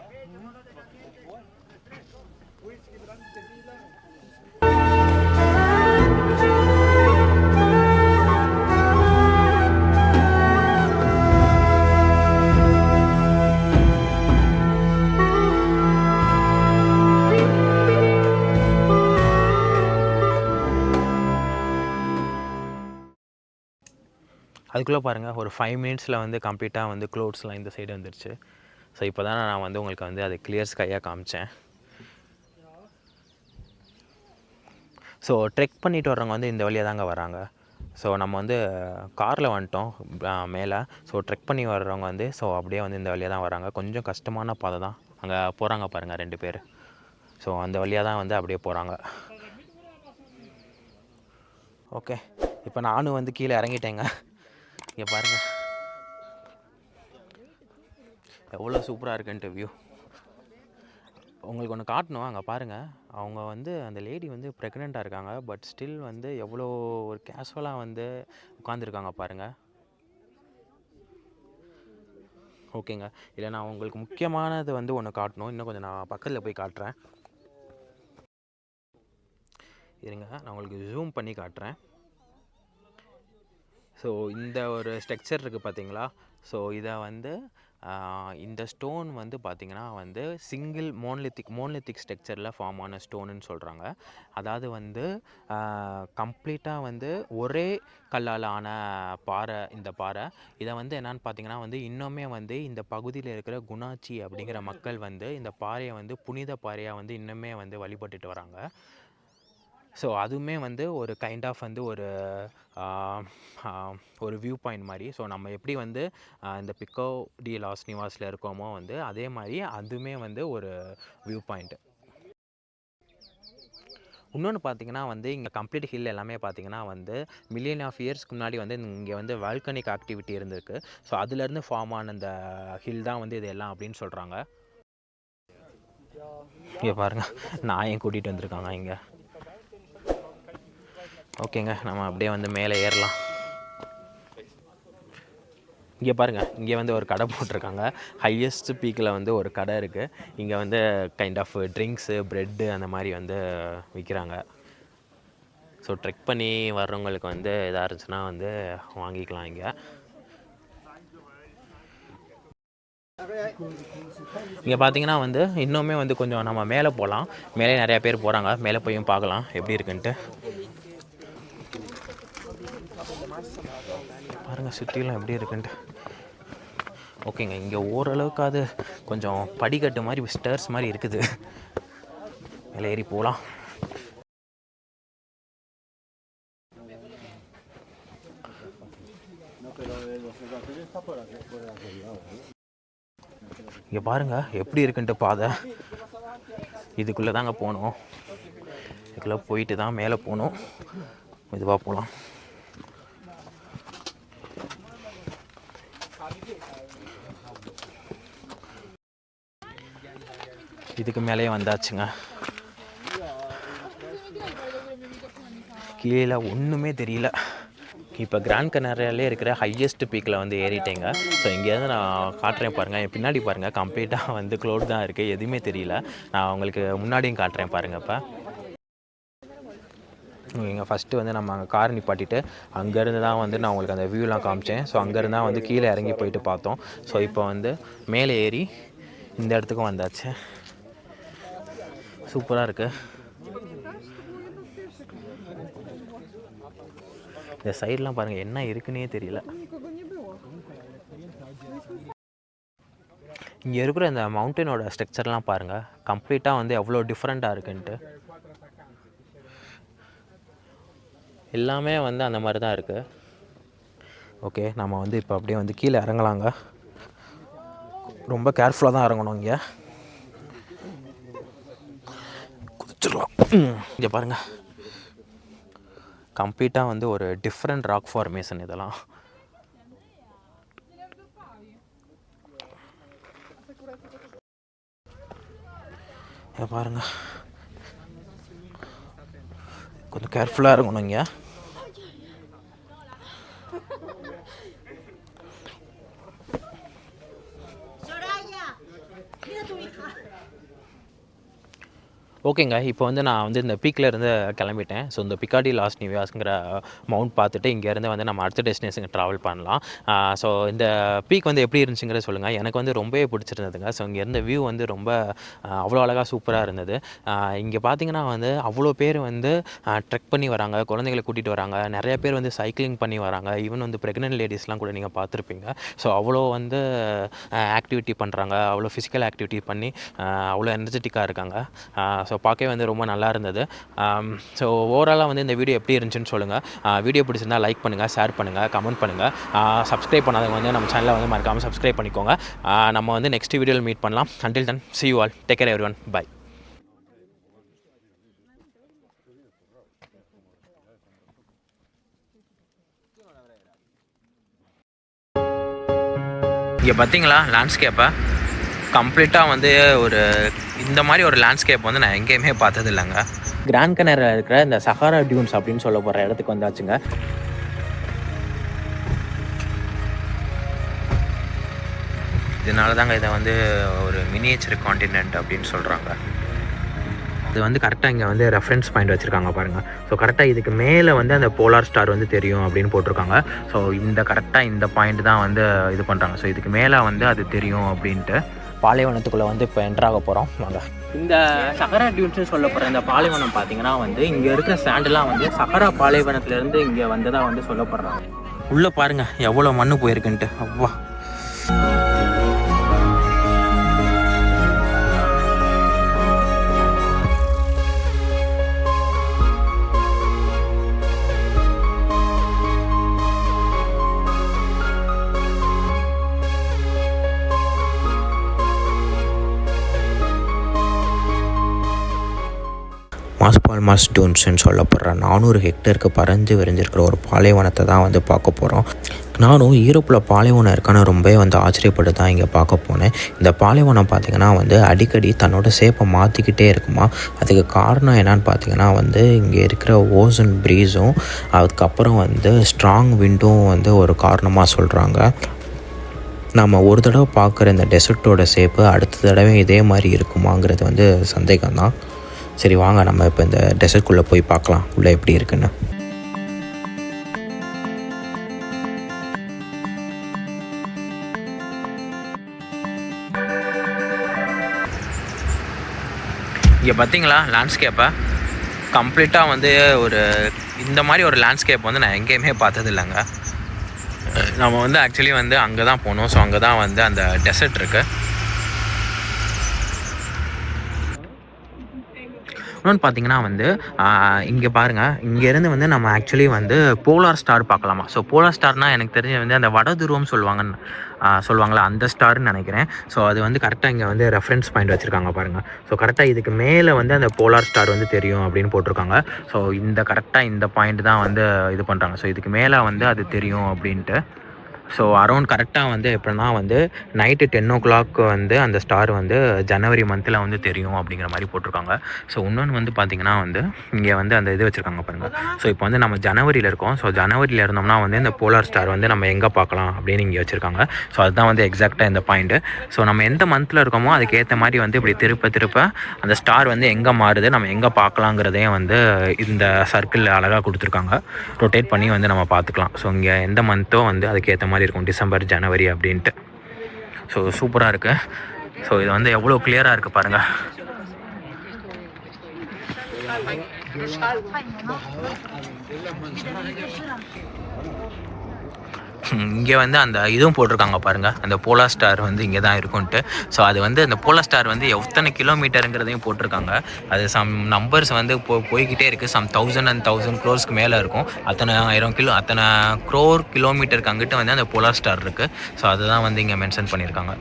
அதுக்குள்ளே பாருங்கள் ஒரு 5 மினிட்ஸில் வந்து கம்ப்ளீட்டாக வந்து க்ளவுட்ஸ்லாம் இந்த சைடு வந்துருச்சு. ஸோ இப்போ தான் நான் வந்து உங்களுக்கு வந்து அது கிளியர் ஸ்கையாக காமிச்சேன். ஸோ ட்ரெக் பண்ணிட்டு வர்றவங்க வந்து இந்த வழியாக தாங்க வராங்க. ஸோ நம்ம வந்து காரில் வந்துட்டோம் மேலே. ஸோ ட்ரெக் பண்ணி வர்றவங்க வந்து ஸோ அப்படியே வந்து இந்த வழியாக தான் வராங்க. கொஞ்சம் கஷ்டமான பாதை தான். அங்கே போகிறாங்க பாருங்கள் 2 பேர். ஸோ அந்த வழியாக தான் வந்து அப்படியே போகிறாங்க. ஓகே, இப்போ நானும் வந்து கீழே இறங்கிட்டேங்க. இங்கே பாருங்கள் எவ்வளோ சூப்பராக இருக்குன்ட்டு வியூ. உங்களுக்கு ஒன்று காட்டணும், அங்கே பாருங்கள். அவங்க வந்து அந்த லேடி வந்து ப்ரெக்னெண்ட்டாக இருக்காங்க. பட் ஸ்டில் வந்து எவ்வளோ ஒரு கேஷுவலாக வந்து உட்காந்துருக்காங்க பாருங்கள். ஓகேங்க, இல்லை நான் உங்களுக்கு முக்கியமானது வந்து ஒன்று காட்டணும். இன்னும் கொஞ்சம் நான் பக்கத்தில் போய் காட்டுறேன். இருங்க, நான் உங்களுக்கு ஜூம் பண்ணி காட்டுறேன். ஸோ இந்த ஒரு ஸ்ட்ரக்சர் இருக்குது பார்த்தீங்களா? ஸோ இதை வந்து இந்த ஸ்டோன் வந்து பார்த்திங்கன்னா வந்து சிங்கிள் மோனலித்திக் ஸ்ட்ரக்சரில் ஃபார்ம் ஆன ஸ்டோனுன்னு சொல்கிறாங்க. அதாவது வந்து கம்ப்ளீட்டாக வந்து ஒரே கல்லால் ஆன பாறை இந்த பாறை. இதை வந்து என்னென்னு பார்த்திங்கன்னா வந்து இன்னுமே வந்து இந்த பகுதியில் இருக்கிற குணாச்சி அப்படிங்கிற மக்கள் வந்து இந்த பாறையை வந்து புனித பாறையாக வந்து இன்னுமே வந்து வழிபட்டுட்டு வராங்க. ஸோ அதுவுமே வந்து ஒரு கைண்ட் ஆஃப் வந்து ஒரு வியூ பாயிண்ட் மாதிரி. ஸோ நம்ம எப்படி வந்து இந்த பிக்கோ டி லாஸ் நிவாஸில் இருக்கோமோ வந்து அதே மாதிரி அதுவுமே வந்து ஒரு வியூ பாயிண்ட்டு. இன்னொன்று பார்த்திங்கன்னா வந்து இங்கே கம்ப்ளீட் ஹில் எல்லாமே பார்த்திங்கன்னா வந்து மில்லியன் ஆஃப் இயர்ஸ்க்கு முன்னாடி வந்து இங்கே வந்து வால்கனிக் ஆக்டிவிட்டி இருந்திருக்கு. ஸோ அதுலேருந்து ஃபார்ம் ஆன இந்த ஹில் தான் வந்து இது எல்லாம் அப்படின்னு சொல்கிறாங்க. இங்கே பாருங்கள் நாயையும் கூட்டிகிட்டு வந்திருக்காங்க இங்கே. ஓகேங்க, நம்ம அப்படியே வந்து மேலே ஏறலாம். இங்கே பாருங்கள், இங்கே வந்து ஒரு கடை போட்டிருக்காங்க. ஹையஸ்ட் பீக்கில் வந்து ஒரு கடை இருக்குது. இங்கே வந்து கைண்ட் ஆஃப் ட்ரிங்க்ஸு, ப்ரெட்டு அந்த மாதிரி வந்து விற்கிறாங்க. ஸோ ட்ரெக் பண்ணி வர்றவங்களுக்கு வந்து எதாக இருந்துச்சுன்னா வந்து வாங்கிக்கலாம். இங்கே பார்த்தீங்கன்னா வந்து இன்னுமே வந்து கொஞ்சம் நம்ம மேலே போகலாம். மேலே நிறையா பேர் போகிறாங்க. மேலே போயும் பார்க்கலாம் எப்படி இருக்குன்ட்டு. பாருங்கள் சுற்றிலாம் எப்படி இருக்குன்ட்டு. ஓகேங்க, இங்கே ஓரளவுக்கு அது கொஞ்சம் படிக்கட்டு மாதிரி ஸ்டேர்ஸ் மாதிரி இருக்குது. மேலே ஏறி போகலாம். இங்கே பாருங்கள் எப்படி இருக்குன்ட்டு பாதை. இதுக்குள்ளே தாங்க போகணும். இதுக்குள்ளே போயிட்டு தான் மேலே போகணும். மெதுவாக போகலாம். இதுக்கு மேலேயே வந்தாச்சுங்க. கீழே ஒன்றுமே தெரியல. இப்போ கிராண்ட் கனாரியாலே இருக்கிற ஹையஸ்ட் பீக்கில் வந்து ஏறிட்டேங்க. ஸோ இங்கேருந்து நான் காட்டுறேன் பாருங்கள், என் பின்னாடி பாருங்கள், கம்ப்ளீட்டாக வந்து க்ளவுட் தான் இருக்குது, எதுவுமே தெரியல. நான் உங்களுக்கு முன்னாடியும் காட்டுறேன் பாருங்கள். இப்போ இங்கே ஃபஸ்ட்டு வந்து நம்ம அங்கே கார் நிப்பாட்டிட்டு அங்கேருந்து தான் வந்து நான் உங்களுக்கு அந்த வியூலாம் காமிச்சேன். ஸோ அங்கேருந்து தான் வந்து கீழே இறங்கி போயிட்டு பார்த்தோம். ஸோ இப்போ வந்து மேலே ஏறி இந்த இடத்துக்கும் வந்தாச்சு. சூப்பராக இருக்குது. இந்த சைட்லாம் பாருங்கள், என்ன இருக்குன்னே தெரியல. இங்கே இருக்கிற இந்த மவுண்டனோட ஸ்ட்ரக்சர்லாம் பாருங்கள், கம்ப்ளீட்டாக வந்து எவ்வளோ டிஃப்ரெண்ட்டாக இருக்குன்ட்டு. எல்லாமே வந்து அந்த மாதிரி தான் இருக்குது. ஓகே, நம்ம வந்து இப்போ அப்படியே வந்து கீழே இறங்கலாங்க. ரொம்ப கேர்ஃபுல்லாக தான் இறங்கணும். இங்கே குதிச்சிடலாம். இங்கே பாருங்கள், கம்ப்ளீட்டாக வந்து ஒரு டிஃப்ரெண்ட் ராக் ஃபார்மேஷன் இதெல்லாம். பாருங்கள், கொஞ்சம் கேர்ஃபுல்லாக இருக்கணும் இங்கே. ஓகேங்க, இப்போ வந்து நான் வந்து இந்த பீக்கில் இருந்து கிளம்பிட்டேன். ஸோ இந்த பிக்காடி லாஸ் நிவியாஸ்ங்கிற மவுண்ட் பார்த்துட்டு இங்கேருந்து வந்து நம்ம அடுத்த டெஸ்டினேஷனுக்கு ட்ராவல் பண்ணலாம். ஸோ இந்த பீக் வந்து எப்படி இருந்துச்சுங்கிறத சொல்லுங்கள். எனக்கு வந்து ரொம்பவே பிடிச்சிருந்ததுங்க. ஸோ இங்கே இருந்த வியூ வந்து ரொம்ப அவ்வளோ அழகாக சூப்பராக இருந்தது. இங்கே பார்த்தீங்கன்னா வந்து அவ்வளோ பேர் வந்து ட்ரெக் பண்ணி வராங்க, குழந்தைங்களை கூட்டிகிட்டு வராங்க, நிறைய பேர் வந்து சைக்கிளிங் பண்ணி வராங்க. ஈவன் வந்து ப்ரெக்னென்ட் லேடிஸ்லாம் கூட நீங்கள் பார்த்துருப்பீங்க. ஸோ அவ்வளோ வந்து ஆக்டிவிட்டி பண்ணுறாங்க, அவ்வளோ ஃபிசிக்கல் ஆக்டிவிட்டி பண்ணி அவ்வளோ எனர்ஜெட்டிக்காக இருக்காங்க. ஸோ பார்க்கவே வந்து ரொம்ப நல்லா இருந்தது. ஸோ ஓவராலாக வந்து இந்த வீடியோ எப்படி இருந்துச்சுன்னு சொல்லுங்கள். வீடியோ பிடிச்சிருந்தால் லைக் பண்ணுங்கள், ஷேர் பண்ணுங்கள், கமெண்ட் பண்ணுங்கள். சப்ஸ்கிரைப் பண்ணாதவங்க வந்து நம்ம சேனலை வந்து மறக்காமல் சப்ஸ்கிரைப் பண்ணிக்கோங்க. நம்ம வந்து நெக்ஸ்ட் வீடியோவில் மீட் பண்ணலாம். Until then, see you all, take care everyone, bye. இங்கே பார்த்தீங்களா லேண்ட்ஸ்கேப்பை, கம்ப்ளீட்டாக வந்து ஒரு இந்த மாதிரி ஒரு லேண்ட்ஸ்கேப் வந்து நான் எங்கேயுமே பார்த்தது இல்லைங்க. கிராண்ட் கனாரியில் இருக்கிற இந்த சஹாரா டியூன்ஸ் அப்படின்னு சொல்ல போகிற இடத்துக்கு வந்தாச்சுங்க. இதனால தாங்க இதை வந்து ஒரு மினியேச்சர் காண்டினென்ட் அப்படின்னு சொல்கிறாங்க. இது வந்து கரெக்டாக இங்கே வந்து ரெஃபரன்ஸ் பாயிண்ட் வச்சுருக்காங்க பாருங்கள். ஸோ கரெக்டாக இதுக்கு மேலே வந்து அந்த போலார் ஸ்டார் வந்து தெரியும் அப்படின்னு போட்டிருக்காங்க. ஸோ இந்த கரெக்டாக இந்த பாயிண்ட் தான் வந்து இது பண்ணுறாங்க. ஸோ இதுக்கு மேலே வந்து அது தெரியும் அப்படின்ட்டு பாலைவனத்துக்குள்ளே வந்து இப்போ என்ட்ராக போகிறோம். வாங்க. இந்த சஹரா டியூன்ஸ்னு சொல்ல போகிற இந்த பாலைவனம் பார்த்தீங்கன்னா வந்து இங்கே இருக்கிற சாண்டெலாம் வந்து சஹரா பாலைவனத்துலேருந்து இங்கே வந்ததாக வந்து சொல்லப்படுறாங்க. உள்ளே பாருங்கள் எவ்வளோ மண்ணு போயிருக்குன்ட்டு. அவ்வா, மாஸ் பால்மாஸ் டூன்ஸ்ன்னு சொல்லப்படுற 400 ஹெக்டருக்கு பறந்து விரிஞ்சிருக்கிற ஒரு பாலைவனத்தை தான் வந்து பார்க்க போகிறோம். நானும் யூரோப்பில் பாலைவனம் இருக்கான்னு ரொம்பவே வந்து ஆச்சரியப்பட்டு தான் இங்கே பார்க்க போனேன். இந்த பாலைவனம் பார்த்திங்கன்னா வந்து அடிக்கடி தன்னோட ஷேப்பை மாற்றிக்கிட்டே இருக்குமா. அதுக்கு காரணம் என்னன்னு பார்த்திங்கன்னா வந்து இங்கே இருக்கிற ஓசோன் ப்ரீஸும் அதுக்கப்புறம் வந்து ஸ்ட்ராங் விண்டும் வந்து ஒரு காரணமாக சொல்கிறாங்க. நம்ம ஒரு தடவை பார்க்குற இந்த டெசர்ட்டோட ஷேப்பு அடுத்த தடவை இதே மாதிரி இருக்குமாங்கிறது வந்து சந்தேகம்தான். சரி வாங்க, நம்ம இப்போ இந்த டெசர்ட்குள்ளே போய் பார்க்கலாம் உள்ளே எப்படி இருக்குன்னு. இங்கே பார்த்தீங்களா லேண்ட்ஸ்கேப்பை, கம்ப்ளீட்டாக வந்து ஒரு இந்த மாதிரி ஒரு லேண்ட்ஸ்கேப் வந்து நான் எங்கேயுமே பார்த்தது இல்லைங்க. நம்ம வந்து ஆக்சுவலி வந்து அங்கே தான் போகணும். ஸோ அங்கே தான் வந்து அந்த டெசர்ட் இருக்குது. இன்னொன்று பார்த்தீங்கன்னா வந்து இங்கே பாருங்கள், இங்கேருந்து வந்து நம்ம ஆக்சுவலி வந்து போலார் ஸ்டார் பார்க்கலாமா. ஸோ போலார் ஸ்டார்னால் எனக்கு தெரிஞ்ச வந்து அந்த வட துருவம் சொல்லுவாங்களா அந்த ஸ்டார்னு நினைக்கிறேன். ஸோ அது வந்து கரெக்டாக இங்கே வந்து ரெஃபரன்ஸ் பாயிண்ட் வச்சுருக்காங்க பாருங்கள். ஸோ கரெக்டாக இதுக்கு மேலே வந்து அந்த போலார் ஸ்டார் வந்து தெரியும் அப்படின்னு போட்டிருக்காங்க. ஸோ இந்த கரெக்டாக இந்த பாயிண்ட் தான் வந்து இது பண்ணுறாங்க. ஸோ இதுக்கு மேலே வந்து அது தெரியும் அப்படின்ட்டு ஸோ அரௌண்ட் கரெக்டாக வந்து எப்படின்னா வந்து நைட்டு 10 o'clock வந்து அந்த ஸ்டார் வந்து ஜனவரி மந்தில் வந்து தெரியும் அப்படிங்கிற மாதிரி போட்டிருக்காங்க. ஸோ இன்னொன்று வந்து பார்த்திங்கன்னா வந்து இங்கே வந்து அந்த இது வச்சுருக்காங்க பாருங்கள். ஸோ இப்போ வந்து நம்ம ஜனவரியில் இருக்கோம். ஸோ ஜனவரியில் இருந்தோம்னா வந்து இந்த போலார் ஸ்டார் வந்து நம்ம எங்கே பார்க்கலாம் அப்படின்னு இங்கே வச்சுருக்காங்க. ஸோ அதுதான் வந்து எக்ஸாக்டாக இந்த பாயிண்ட்டு. ஸோ நம்ம எந்த மந்தில் இருக்கோமோ அதுக்கேற்ற மாதிரி வந்து இப்படி திருப்ப அந்த ஸ்டார் வந்து எங்கே மாறுது, நம்ம எங்கே பார்க்கலாங்கிறதையும் வந்து இந்த சர்க்கிள் அழகாக கொடுத்துருக்காங்க. ரொட்டேட் பண்ணி வந்து நம்ம பார்த்துக்கலாம். ஸோ இங்கே எந்த மந்த்தோ வந்து அதுக்கேற்ற மாதிரி இருக்கும், டிசம்பர், ஜனவரி அப்படின்ட்டு. ஸோ சூப்பராக இருக்குது. ஸோ இது வந்து எவ்வளோ கிளியராக இருக்குது பாருங்கள். இங்கே வந்து அந்த இதுவும் போட்டிருக்காங்க பாருங்கள், அந்த போலார் ஸ்டார் வந்து இங்கே தான் இருக்குன்ட்டு. ஸோ அது வந்து அந்த போலார் ஸ்டார் வந்து எத்தனை கிலோமீட்டருங்கிறதையும் போட்டிருக்காங்க. அது சம் நம்பர்ஸ் வந்து போய்கிட்டே இருக்குது. சம் 1000 and 1000 crores மேலே இருக்கும். அத்தனை க்ரோர் கிலோமீட்டருக்கு அங்கிட்டு வந்து அந்த போலார் ஸ்டார் இருக்குது. ஸோ அதுதான் வந்து இங்கே மென்ஷன் பண்ணியிருக்காங்க.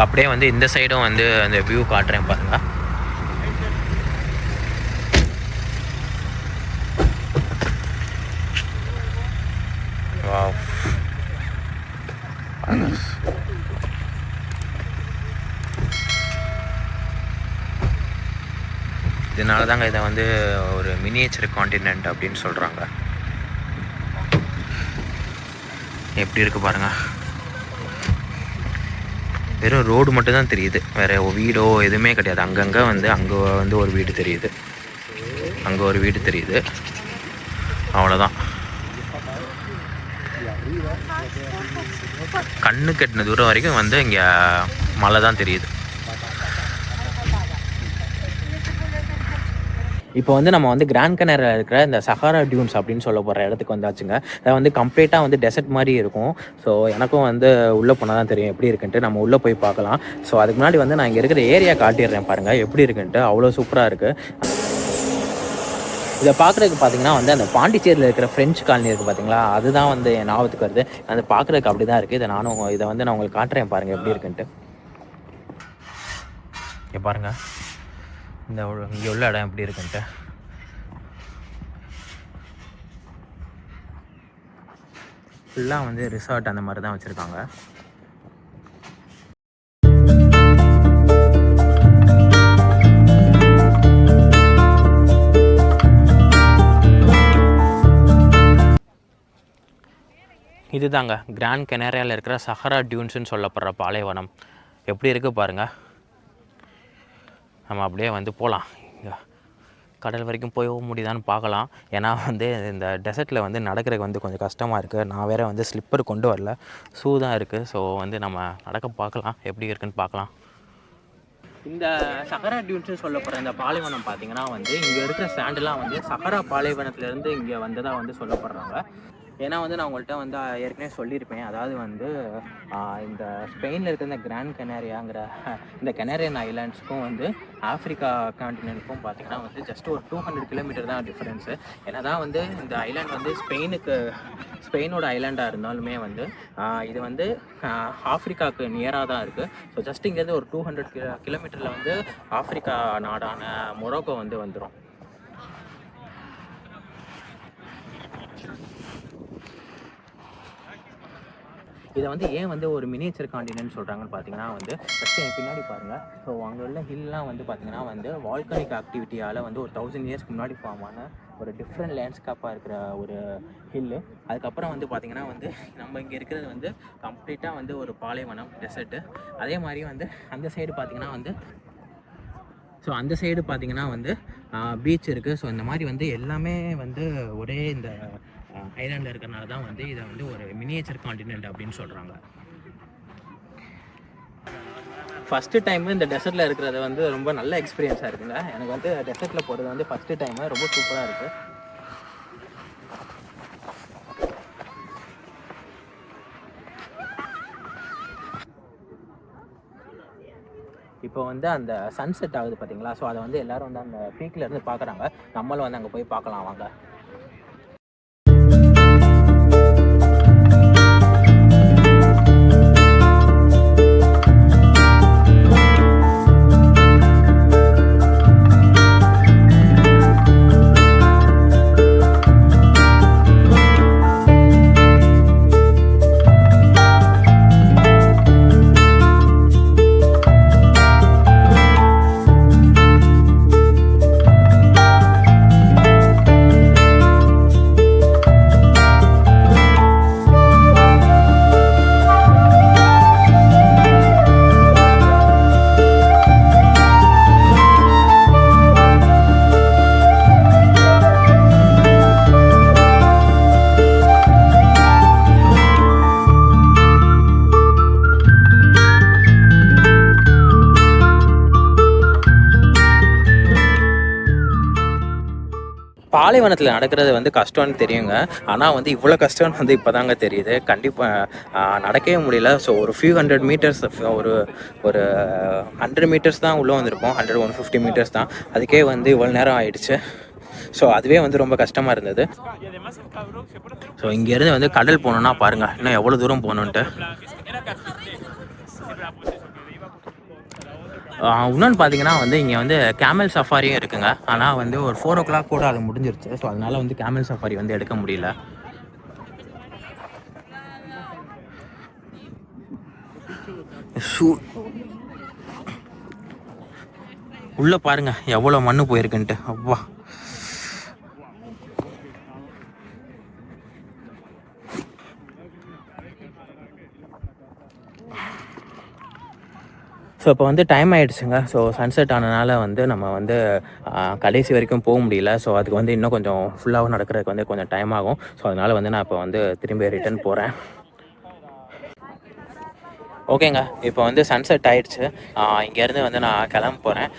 அப்படியே வந்து இந்த சைடும் வந்து அந்த வியூ காட்டுறேன் பாருங்கள். இதனால தாங்க இதை வந்து ஒரு மினியேச்சர் காண்டினென்ட் அப்படின்னு சொல்கிறாங்க. எப்படி இருக்குது பாருங்கள். வெறும் ரோடு மட்டும் தான் தெரியுது, வேறு வீடோ எதுவுமே கிடையாது. அங்கங்கே வந்து அங்கே வந்து ஒரு வீடு தெரியுது, அங்கே ஒரு வீடு தெரியுது, அவ்வளோதான். கண்ணு கட்டின தூரம் வரைக்கும் வந்து இங்கே மலை தான் தெரியுது. இப்போ வந்து நம்ம வந்து கிராண்ட் கனரில் இருக்கிற இந்த சஹாரா டியூன்ஸ் அப்படின்னு சொல்ல போகிற இடத்துக்கு வந்தாச்சுங்க. அதை வந்து கம்ப்ளீட்டாக வந்து டெசர்ட் மாதிரி இருக்கும். ஸோ எனக்கும் வந்து உள்ளே போனால் தான் தெரியும் எப்படி இருக்குன்ட்டு. நம்ம உள்ளே போய் பார்க்கலாம். ஸோ அதுக்கு முன்னாடி வந்து நான் இங்கே இருக்கிற ஏரியா காட்டிடுறேன் பாருங்கள் எப்படி இருக்குன்ட்டு. அவ்வளோ சூப்பராக இருக்குது. இதை பார்க்குறதுக்கு பார்த்தீங்கன்னா வந்து அந்த பாண்டிச்சேரியில் இருக்கிற ஃப்ரெஞ்ச் காலனி இருக்குது பார்த்தீங்களா, அதுதான் வந்து என் ஞாபகத்துக்கு வருது. அது பார்க்குறதுக்கு அப்படி தான் இருக்குது. இதை வந்து நான் உங்களுக்கு காட்டுறேன் பாருங்கள் எப்படி இருக்குன்ட்டு. இங்கே பாருங்கள் இங்கே உள்ள இடம் எப்படி இருக்குன்ட்டு. ஃபுல்லாக வந்து ரிசார்ட் அந்த மாதிரி தான் வச்சுருக்காங்க. இது தாங்க கிராண்ட் கெனரியாவில் இருக்கிற சஹாரா டியூன்ஸ்னு சொல்லப்படுற பாலைவனம். எப்படி இருக்குது பாருங்கள். நம்ம அப்படியே வந்து போகலாம். இங்கே கடல் வரைக்கும் போய் முடியுதான்னு பார்க்கலாம். ஏன்னா வந்து இந்த டெசர்ட்டில் வந்து நடக்கிறதுக்கு வந்து கொஞ்சம் கஷ்டமாக இருக்குது. நான் வேறு வந்து ஸ்லிப்பர் கொண்டு வரல, ஷூ தான் இருக்குது. ஸோ வந்து நம்ம நடக்க பார்க்கலாம், எப்படி இருக்குன்னு பார்க்கலாம். இந்த சஹரா டியூன்ஸ்னு சொல்லப்படுற இந்த பாலைவனம் பார்த்திங்கன்னா வந்து இங்கே இருக்கிற சாண்டெலாம் வந்து சஹரா பாலைவனத்துலேருந்து இங்கே வந்ததாக வந்து சொல்லப்படுறாங்க. ஏன்னா வந்து நான் உங்கள்கிட்ட வந்து ஏற்கனவே சொல்லியிருப்பேன். அதாவது வந்து இந்த ஸ்பெயினில் இருக்கிற இந்த கிராண்ட் கெனாரியாங்கிற இந்த கெனாரியன் ஐலாண்ட்ஸுக்கும் வந்து ஆஃப்ரிக்கா கான்டினென்ட்க்கும் பார்த்திங்கன்னா வந்து ஜஸ்ட் ஒரு 200 கிலோமீட்டர் தான் டிஃப்ரென்ஸு. ஏன்னா தான் வந்து இந்த ஐலாண்ட் வந்து ஸ்பெயினோட ஐலாண்டாக இருந்தாலுமே வந்து இது வந்து ஆஃப்ரிக்காவுக்கு நியராக தான் இருக்குது. ஸோ ஜஸ்ட் இங்கேருந்து ஒரு 200 கிலோமீட்டரில் வந்து ஆஃப்ரிக்கா நாடான மொரோக்கோ வந்து வந்துடும். இதை வந்து ஏன் வந்து ஒரு மினியேச்சர் காண்டினென்ட் சொல்கிறாங்கன்னு பார்த்தீங்கன்னா வந்து ஃபஸ்ட்டு என் பின்னாடி பாருங்கள். ஸோ அங்கே உள்ள ஹில்லாம் வந்து பார்த்திங்கன்னா வந்து வால்கனிக் ஆக்டிவிட்டியால் வந்து ஒரு 1000 இயர்ஸ்க்கு முன்னாடி ஃபார்ம் ஆன ஒரு டிஃப்ரெண்ட் லேண்ட்ஸ்கேப்பாக இருக்கிற ஒரு ஹில்லு. அதுக்கப்புறம் வந்து பார்த்திங்கன்னா வந்து நம்ம இங்கே இருக்கிறது வந்து கம்ப்ளீட்டாக வந்து ஒரு பாலைவனம், டெசர்ட்டு. அதே மாதிரி வந்து அந்த சைடு பார்த்திங்கன்னா வந்து அந்த சைடு பார்த்திங்கன்னா வந்து பீச் இருக்குது. ஸோ இந்த மாதிரி வந்து எல்லாமே வந்து ஒரே இந்த ஐலாண்டில் இருக்கிறனால தான் வந்து இதை வந்து ஒரு மினியேச்சர் காண்டினென்ட் அப்படின்னு சொல்கிறாங்க. ஃபஸ்ட்டு டைமு இந்த டெசர்ட்டில் இருக்கிறது வந்து ரொம்ப நல்ல எக்ஸ்பீரியன்ஸாக இருக்குங்க. எனக்கு வந்து டெசர்ட்டில் போகிறது வந்து ஃபஸ்ட்டு டைமு ரொம்ப சூப்பராக இருக்குது. இப்போ வந்து அந்த சன்செட் ஆகுது பார்த்தீங்களா. ஸோ அதை வந்து எல்லோரும் வந்து அந்த பீக்கில் இருந்து பார்க்குறாங்க. நம்மளும் வந்து அங்கே போய் பார்க்கலாம் வாங்க. பாலைவனத்தில் நடக்கிறது வந்து கஷ்டம்னு தெரியுங்க, ஆனால் வந்து இவ்வளோ கஷ்டம்னு வந்து இப்போ தாங்க தெரியுது. கண்டிப்பாக நடக்கவே முடியல. ஸோ ஒரு ஃபியூ 100 மீட்டர்ஸ், ஒரு ஒரு 100 மீட்டர்ஸ் தான் உள்ளே வந்திருப்போம். 150 மீட்டர்ஸ் தான். அதுக்கே வந்து இவ்வளோ நேரம் ஆயிடுச்சு. ஸோ அதுவே வந்து ரொம்ப கஷ்டமாக இருந்தது. ஸோ இங்கேருந்து வந்து கடல் போகணுன்னா பாருங்கள் இன்னும் எவ்வளோ தூரம் போகணுன்ட்டு. இன்னொன்று பார்த்தீங்கன்னா வந்து இங்கே வந்து கேமல் சஃபாரியும் இருக்குங்க. ஆனால் வந்து ஒரு 4 o'clock கூட அது முடிஞ்சிருச்சு. ஸோ அதனால் வந்து கேமல் சஃபாரி வந்து எடுக்க முடியல. உள்ளே பாருங்கள் எவ்வளோ மண்ணு போயிருக்குன்ட்டு. அப்பா, ஸோ இப்போ வந்து டைம் ஆகிடுச்சுங்க. ஸோ சன்செட் ஆனதுனால வந்து நம்ம வந்து கடைசி வரைக்கும் போக முடியல. ஸோ அதுக்கு வந்து இன்னும் கொஞ்சம் ஃபுல்லாகவும் நடக்கிறதுக்கு வந்து கொஞ்சம் டைம் ஆகும். ஸோ அதனால் வந்து நான் இப்போ வந்து திரும்பி ரிட்டர்ன் போகிறேன். ஓகேங்க, இப்போ வந்து சன்செட் ஆகிடுச்சு. இங்கேருந்து வந்து நான் கிளம்ப போகிறேன்.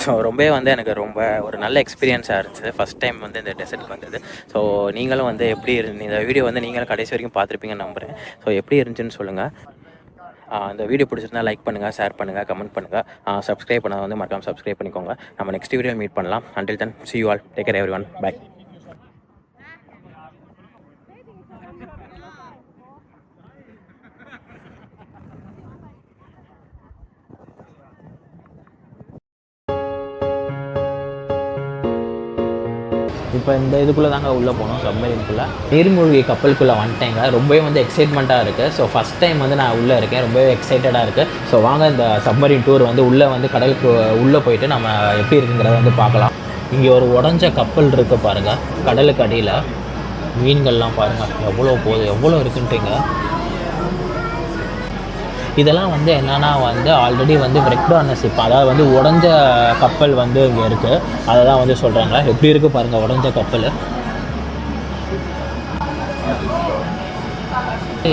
ஸோ ரொம்பவே வந்து எனக்கு ரொம்ப ஒரு நல்ல எக்ஸ்பீரியன்ஸாக இருந்துச்சு ஃபஸ்ட் டைம் வந்து இந்த டெசர்ட் வந்தது. ஸோ நீங்களும் வந்து எப்படி இந்த வீடியோ வந்து நீங்களும் கடைசி வரைக்கும் பார்த்துருப்பீங்கன்னு நம்புகிறேன். ஸோ எப்படி இருந்துச்சுன்னு சொல்லுங்கள். இந்த வீடியோ பிடிச்சிருந்தா லைக் பண்ணுங்கள், ஷேர் பண்ணுங்கள், கமெண்ட் பண்ணுங்கள். சப்ஸ்கிரைப் பண்ணால் வந்து மறக்காமல் சப்ஸ்கிரைப் பண்ணிக்கோங்க. நம்ம நெக்ஸ்ட் வீடியோ மீட் பண்ணலாம். Until then, see you all. Take care everyone. Bye. இப்போ இந்த இதுக்குள்ளே தாங்க உள்ளே போனோம், சப்மரீனுக்குள்ளே. நீர்மூழ்கி கப்பலுக்குள்ளே வந்துட்டேங்க. ரொம்பவே வந்து எக்ஸைட்மெண்ட்டாக இருக்குது. ஸோ ஃபஸ்ட் டைம் வந்து நான் உள்ளே இருக்கேன், ரொம்பவே எக்ஸைட்டடாக இருக்குது. ஸோ வாங்க இந்த சப்மரீன் டூர் வந்து உள்ளே வந்து கடலுக்கு உள்ளே போயிட்டு நம்ம எப்படி இருக்குங்கிறத வந்து பார்க்கலாம். இங்கே ஒரு உடஞ்ச கப்பல் இருக்குது பாருங்கள், கடலுக்கு அடியில். மீன்கள்லாம் பாருங்கள் எவ்வளோ போகுது, எவ்வளோ இருக்குன்ட்டுங்க. இதெல்லாம் வந்து என்னென்னா வந்து ஆல்ரெடி வந்து ரெக்டானர்ஷிப், அதாவது வந்து உடஞ்ச கப்பல் வந்து இங்கே இருக்குது. அதை தான் வந்து சொல்கிறாங்க. எப்படி இருக்குது பாருங்கள் உடஞ்ச கப்பல்.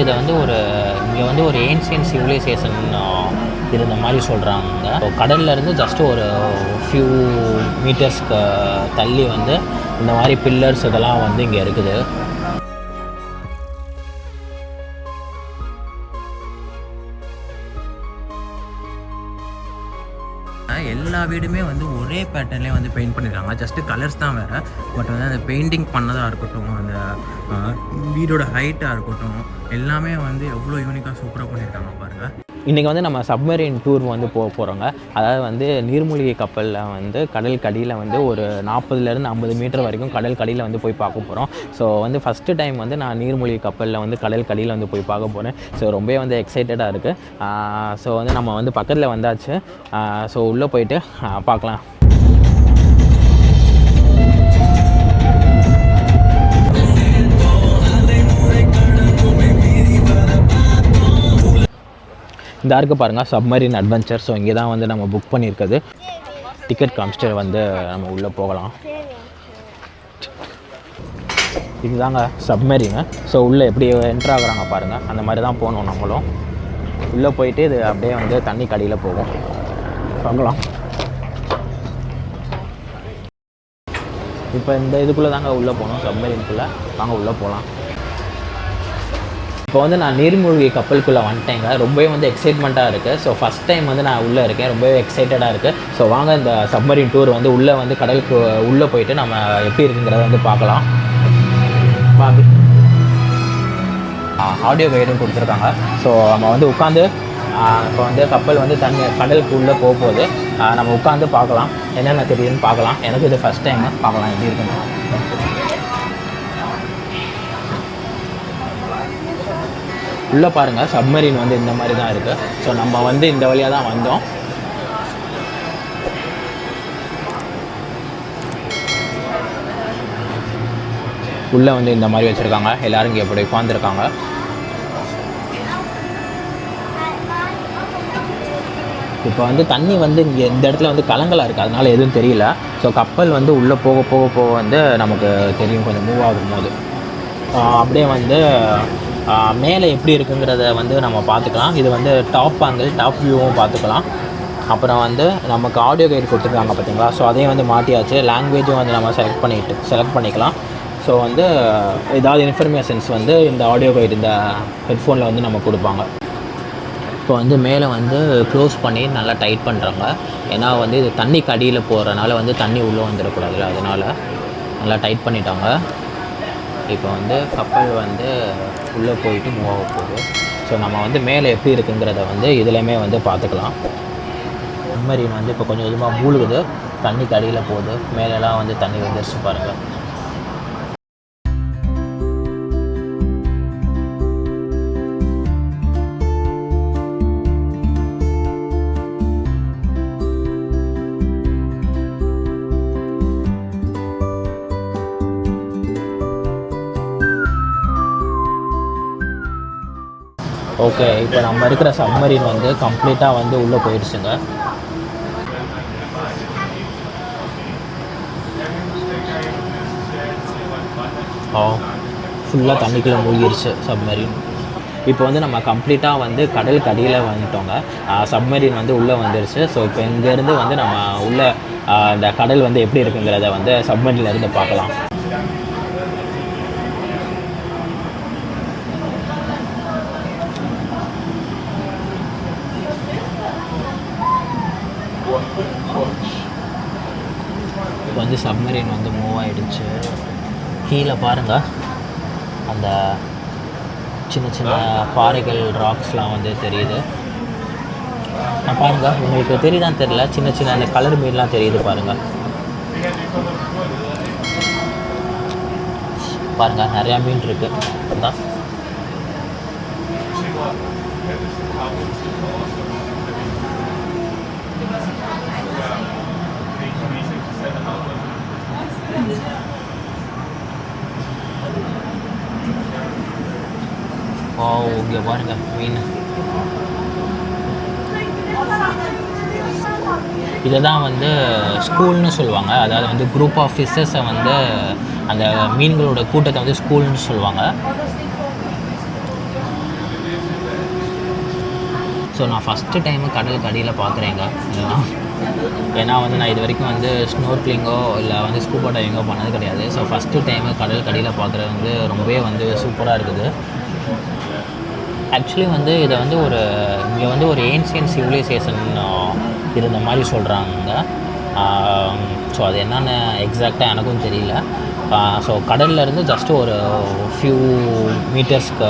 இதை வந்து இங்கே வந்து ஒரு ஏன்சியன் சிவிலைசேஷன் இருந்த மாதிரி சொல்கிறாங்க. கடல்லேருந்து ஜஸ்ட் ஒரு ஃபியூ மீட்டர்ஸ்க்கு தள்ளி வந்து இந்த மாதிரி பில்லர்ஸ் இதெல்லாம் வந்து இங்கே இருக்குது. எல்லா வீடுமே வந்து ஒரே பேட்டர்ன்லேயே வந்து பெயிண்ட் பண்ணியிருக்காங்க. ஜஸ்ட்டு கலர்ஸ் தான் வேறு. பட் வந்து அந்த பெயிண்டிங் பண்ணதாக இருக்கட்டும், அந்த வீடோட ஹைட்டாக இருக்கட்டும், எல்லாமே வந்து எவ்வளோ யூனிக்காக சூப்பராக பண்ணியிருக்காங்க பாருங்கள். இன்றைக்கி வந்து நம்ம சப்மரீன் டூர் வந்து போக போகிறோங்க. அதாவது வந்து நீர்மூழ்கி கப்பலில் வந்து கடல் கடியில் வந்து ஒரு 40 to 50 மீட்டர் வரைக்கும் கடல் கடியில் வந்து போய் பார்க்க போகிறோம். ஸோ வந்து ஃபஸ்ட்டு டைம் வந்து நான் நீர்மூழ்கி கப்பலில் வந்து கடல் கடியில் வந்து போய் பார்க்க போகிறேன். ஸோ ரொம்பவே வந்து எக்ஸைட்டடாக இருக்குது. ஸோ வந்து நம்ம வந்து பக்கத்தில் வந்தாச்சு. ஸோ உள்ளே போயிட்டு பார்க்கலாம். இந்த இருக்குது பாருங்கள் சப்மரீன் அட்வென்ச்சர். ஸோ இங்கே தான் வந்து நம்ம புக் பண்ணியிருக்குது. டிக்கெட் காமிச்சிட்டு வந்து நம்ம உள்ளே போகலாம். இதுதாங்க சப்மரீனு. ஸோ உள்ளே எப்படி என்ட்ரு ஆகுறாங்க பாருங்கள், அந்த மாதிரி தான் போகணும் நம்மளும். உள்ளே போயிட்டு இது அப்படியே வந்து தண்ணி கடியில் போகும். பார்க்கலாம். இப்போ இந்த இதுக்குள்ளே தாங்க உள்ளே போகணும், சப்மரீனுக்குள்ளே. வாங்க உள்ளே போகலாம். இப்போ வந்து நான் நீர்மூழ்கி கப்பலுக்குள்ளே வந்துட்டேங்க. ரொம்பவே வந்து எக்ஸைட்மெண்ட்டாக இருக்குது. ஸோ ஃபஸ்ட் டைம் வந்து நான் உள்ளே இருக்கேன், ரொம்பவே எக்ஸைட்டடாக இருக்குது. ஸோ வாங்க இந்த சப்மரீன் டூர் வந்து உள்ளே வந்து கடலுக்கு உள்ளே போயிட்டு நம்ம எப்படி இருக்குங்கிறத வந்து பார்க்கலாம். ஆடியோ கைடும் கொடுத்துருக்காங்க. ஸோ நம்ம வந்து உட்காந்து இப்போ வந்து கப்பல் வந்து கடலுக்கு உள்ளே போகும்போது நம்ம உட்காந்து பார்க்கலாம், என்னென்ன தெரியுதுன்னு பார்க்கலாம். எனக்கு இது ஃபஸ்ட் டைம், பார்க்கலாம் எப்படி இருக்குன்னு. உள்ளே பாருங்கள் சப்மரீன் வந்து இந்த மாதிரி தான் இருக்குது. ஸோ நம்ம வந்து இந்த வழியாக தான் வந்தோம். உள்ளே வந்து இந்த மாதிரி வச்சுருக்காங்க. எல்லோரும் இங்கே எப்படி உட்காந்துருக்காங்க. இப்போ வந்து தண்ணி வந்து இங்கே இந்த இடத்துல வந்து கலங்கலாக இருக்குது, அதனால் எதுவும் தெரியல. ஸோ கப்பல் வந்து உள்ளே போக போக போக வந்து நமக்கு தெரியும் கொஞ்சம் மூவ் ஆகும் போது. அப்படியே வந்து மேலே எப்படி இருக்குங்கிறத வந்து நம்ம பார்த்துக்கலாம். இது வந்து டாப் ஆங்கிள், டாப் வியூவும் பார்த்துக்கலாம். அப்புறம் வந்து நமக்கு ஆடியோ கைடு கொடுத்துருக்காங்க பார்த்தீங்களா. ஸோ அதையும் வந்து மாட்டியாச்சு. லாங்குவேஜும் வந்து நம்ம செலக்ட் பண்ணிக்கலாம். ஸோ வந்து ஏதாவது இன்ஃபர்மேஷன்ஸ் வந்து இந்த ஆடியோ கைடு இந்த ஹெட்ஃபோனில் வந்து நம்ம கொடுப்பாங்க. இப்போ வந்து மேலே வந்து க்ளோஸ் பண்ணி நல்லா டைட் பண்ணுறாங்க. ஏன்னா வந்து இது தண்ணிக்கு அடியில் போகிறனால வந்து தண்ணி உள்ளே வந்துடக்கூடாதுல்ல, அதனால் நல்லா டைட் பண்ணிட்டாங்க. இப்போ வந்து கப்பல் வந்து உள்ளே போயிட்டு மூவ் ஆக போகுது. ஸோ நம்ம வந்து மேலே எப்படி இருக்குங்கிறத வந்து இதுலேயுமே வந்து பார்த்துக்கலாம். சப்மரீன் வந்து இப்போ கொஞ்சம் கொஞ்சமாக மூழ்குது, தண்ணிக்கு அடியில் போகுது. மேலெலாம் வந்து தண்ணி வந்துருச்சு பாருங்கள். ஓகே, இப்போ நம்ம இருக்கிற சப்மரீன் வந்து கம்ப்ளீட்டாக வந்து உள்ளே போயிடுச்சுங்க. ஃபுல்லாக தண்ணிக்குள்ளே மூழ்கிடுச்சு சப்மரீன். இப்போ வந்து நம்ம கம்ப்ளீட்டாக வந்து கடலுக்கு அடியில் வந்துட்டோங்க. சப்மரீன் வந்து உள்ளே வந்துருச்சு. ஸோ இப்போ இங்கேருந்து வந்து நம்ம உள்ளே இந்த கடல் வந்து எப்படி இருக்குங்கிறத வந்து சப்மரீன்லேருந்து பார்க்கலாம். இப்போ வந்து சப்மரீன் வந்து மூவ் ஆகிடுச்சு. கீழே பாருங்கள், அந்த சின்ன சின்ன பாறைகள் ராக்ஸ்லாம் வந்து தெரியுது. பாருங்கள், உங்களுக்கு தெரியுதான்னு தெரியல, சின்ன சின்ன அந்த கலர் மீன்லாம் தெரியுது பாருங்கள். பாருங்கள், நிறையா மீன் இருக்குது தான். இங்கே பாருங்க மீன். இதை தான் வந்து ஸ்கூல்னு சொல்லுவாங்க. அதாவது வந்து குரூப் ஆஃப் ஃபிஷ்ஷஸை வந்து அந்த மீன்களோட கூட்டத்தை வந்து ஸ்கூல்னு சொல்லுவாங்க. ஸோ நான் ஃபஸ்ட்டு டைமு கடலுக்கு அடியில் பார்க்குறேங்க. ஏன்னா வந்து நான் இது வரைக்கும் வந்து ஸ்னோர்க்லிங்கோ இல்லை வந்து ஸ்கூபா டைவிங்கோ பண்ணது கிடையாது. ஸோ ஃபஸ்ட்டு டைமு கடலுக்கு அடியில் பார்க்குறது வந்து ரொம்பவே வந்து சூப்பராக இருக்குது. ஆக்சுவலி வந்து இதை வந்து இங்கே வந்து ஒரு ஏன்ஷியன்ட் சிவிலைசேஷன் இருந்த மாதிரி சொல்கிறாங்க. ஸோ அது என்னென்னு எக்ஸாக்டாக எனக்கும் தெரியல. ஸோ கடல்லேருந்து ஜஸ்ட்டு ஒரு ஃபியூ மீட்டர்ஸ்க்கு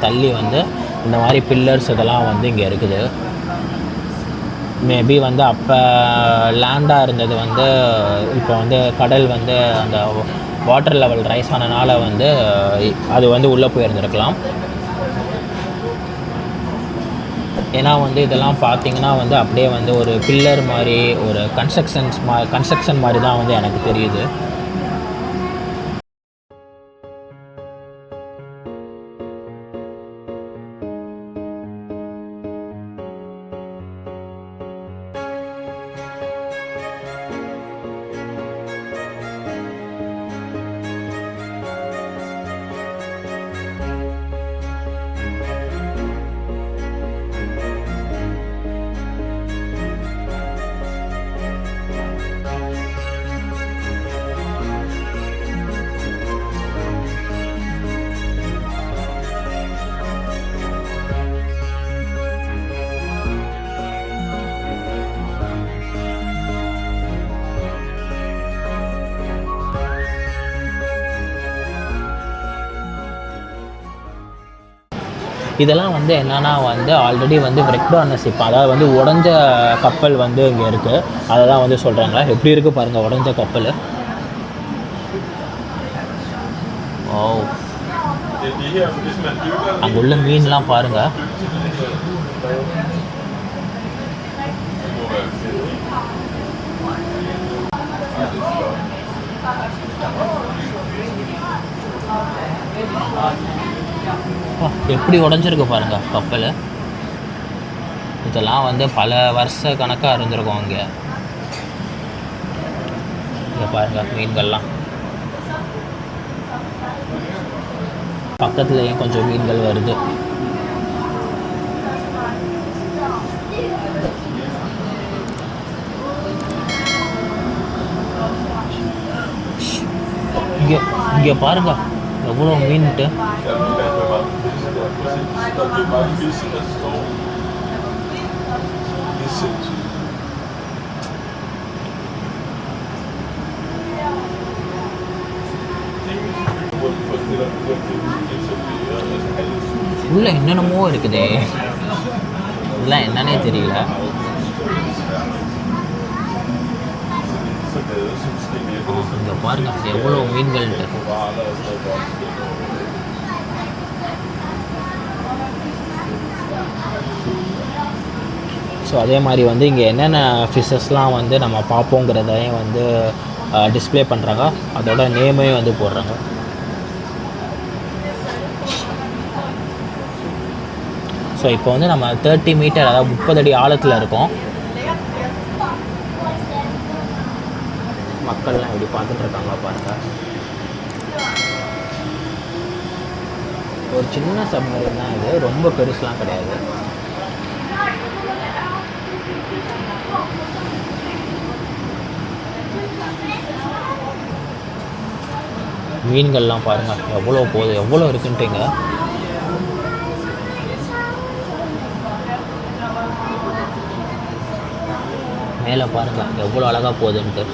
தள்ளி வந்து இந்த மாதிரி பில்லர்ஸ் இதெல்லாம் வந்து இங்கே இருக்குது. மேபி வந்து அப்போ லேண்டாக இருந்தது வந்து இப்போ வந்து கடல் வந்து அந்த வாட்டர் லெவல் ரைஸ் ஆனனால வந்து அது வந்து உள்ளே போயிருந்துருக்கலாம். ஏன்னா வந்து இதெல்லாம் பார்த்திங்கன்னா வந்து அப்படியே வந்து ஒரு பில்லர் மாதிரி ஒரு கன்ஸ்ட்ரக்ஷன் மாதிரி தான் வந்து எனக்கு தெரியுது. இதெல்லாம் வந்து என்னென்னா வந்து ஆல்ரெடி வந்து ரெக்டான ஷிப், அதாவது வந்து உடஞ்ச கப்பல் வந்து இங்கே இருக்குது. அதை தான் வந்து சொல்கிறாங்க. எப்படி இருக்குது பாருங்கள் உடஞ்ச கப்பல். அங்கே உள்ள மீன்லாம் பாருங்கள். எப்படி உடஞ்சிருக்கு பாருங்க கப்பல். இதெல்லாம் வந்து பல வருஷ கணக்காக இருந்திருக்கும் இங்கே. இங்கே பாருங்க மீன்கள்லாம். பக்கத்துலேயும் கொஞ்சம் மீன்கள் வருது. இங்கே பாருங்க எவ்வளோ மீன்ட்டு. உள்ள என்னென்னமோ இருக்குதே, இதெல்லாம் என்னன்னே தெரியல. இங்கே பாருங்க எவ்வளோ மீன்கள்ட்டு. ஸோ அதே மாதிரி வந்து இங்கே என்னென்ன ஃபிஷ்ஷஸ்லாம் வந்து நம்ம பார்ப்போங்கிறதையும் வந்து டிஸ்ப்ளே பண்ணுறாங்க, அதோட நேமையும் வந்து போடுறாங்க. ஸோ இப்போ வந்து நம்ம 30 மீட்டர், அதாவது 30 அடி ஆழத்தில் இருக்கோம். மக்கள்லாம் எப்படி பார்த்துட்டு இருக்காங்க பாருங்கள். ஒரு சின்ன சப்மரீன் தான் இது, ரொம்ப பெருசுலாம் கிடையாது. மீன்கள்லாம் பாருங்கள் எவ்வளோ போகுது, எவ்வளோ இருக்குன்ட்டுங்க. மேலே பாருங்கள் எவ்வளோ அழகாக போகுதுன்ட்டு.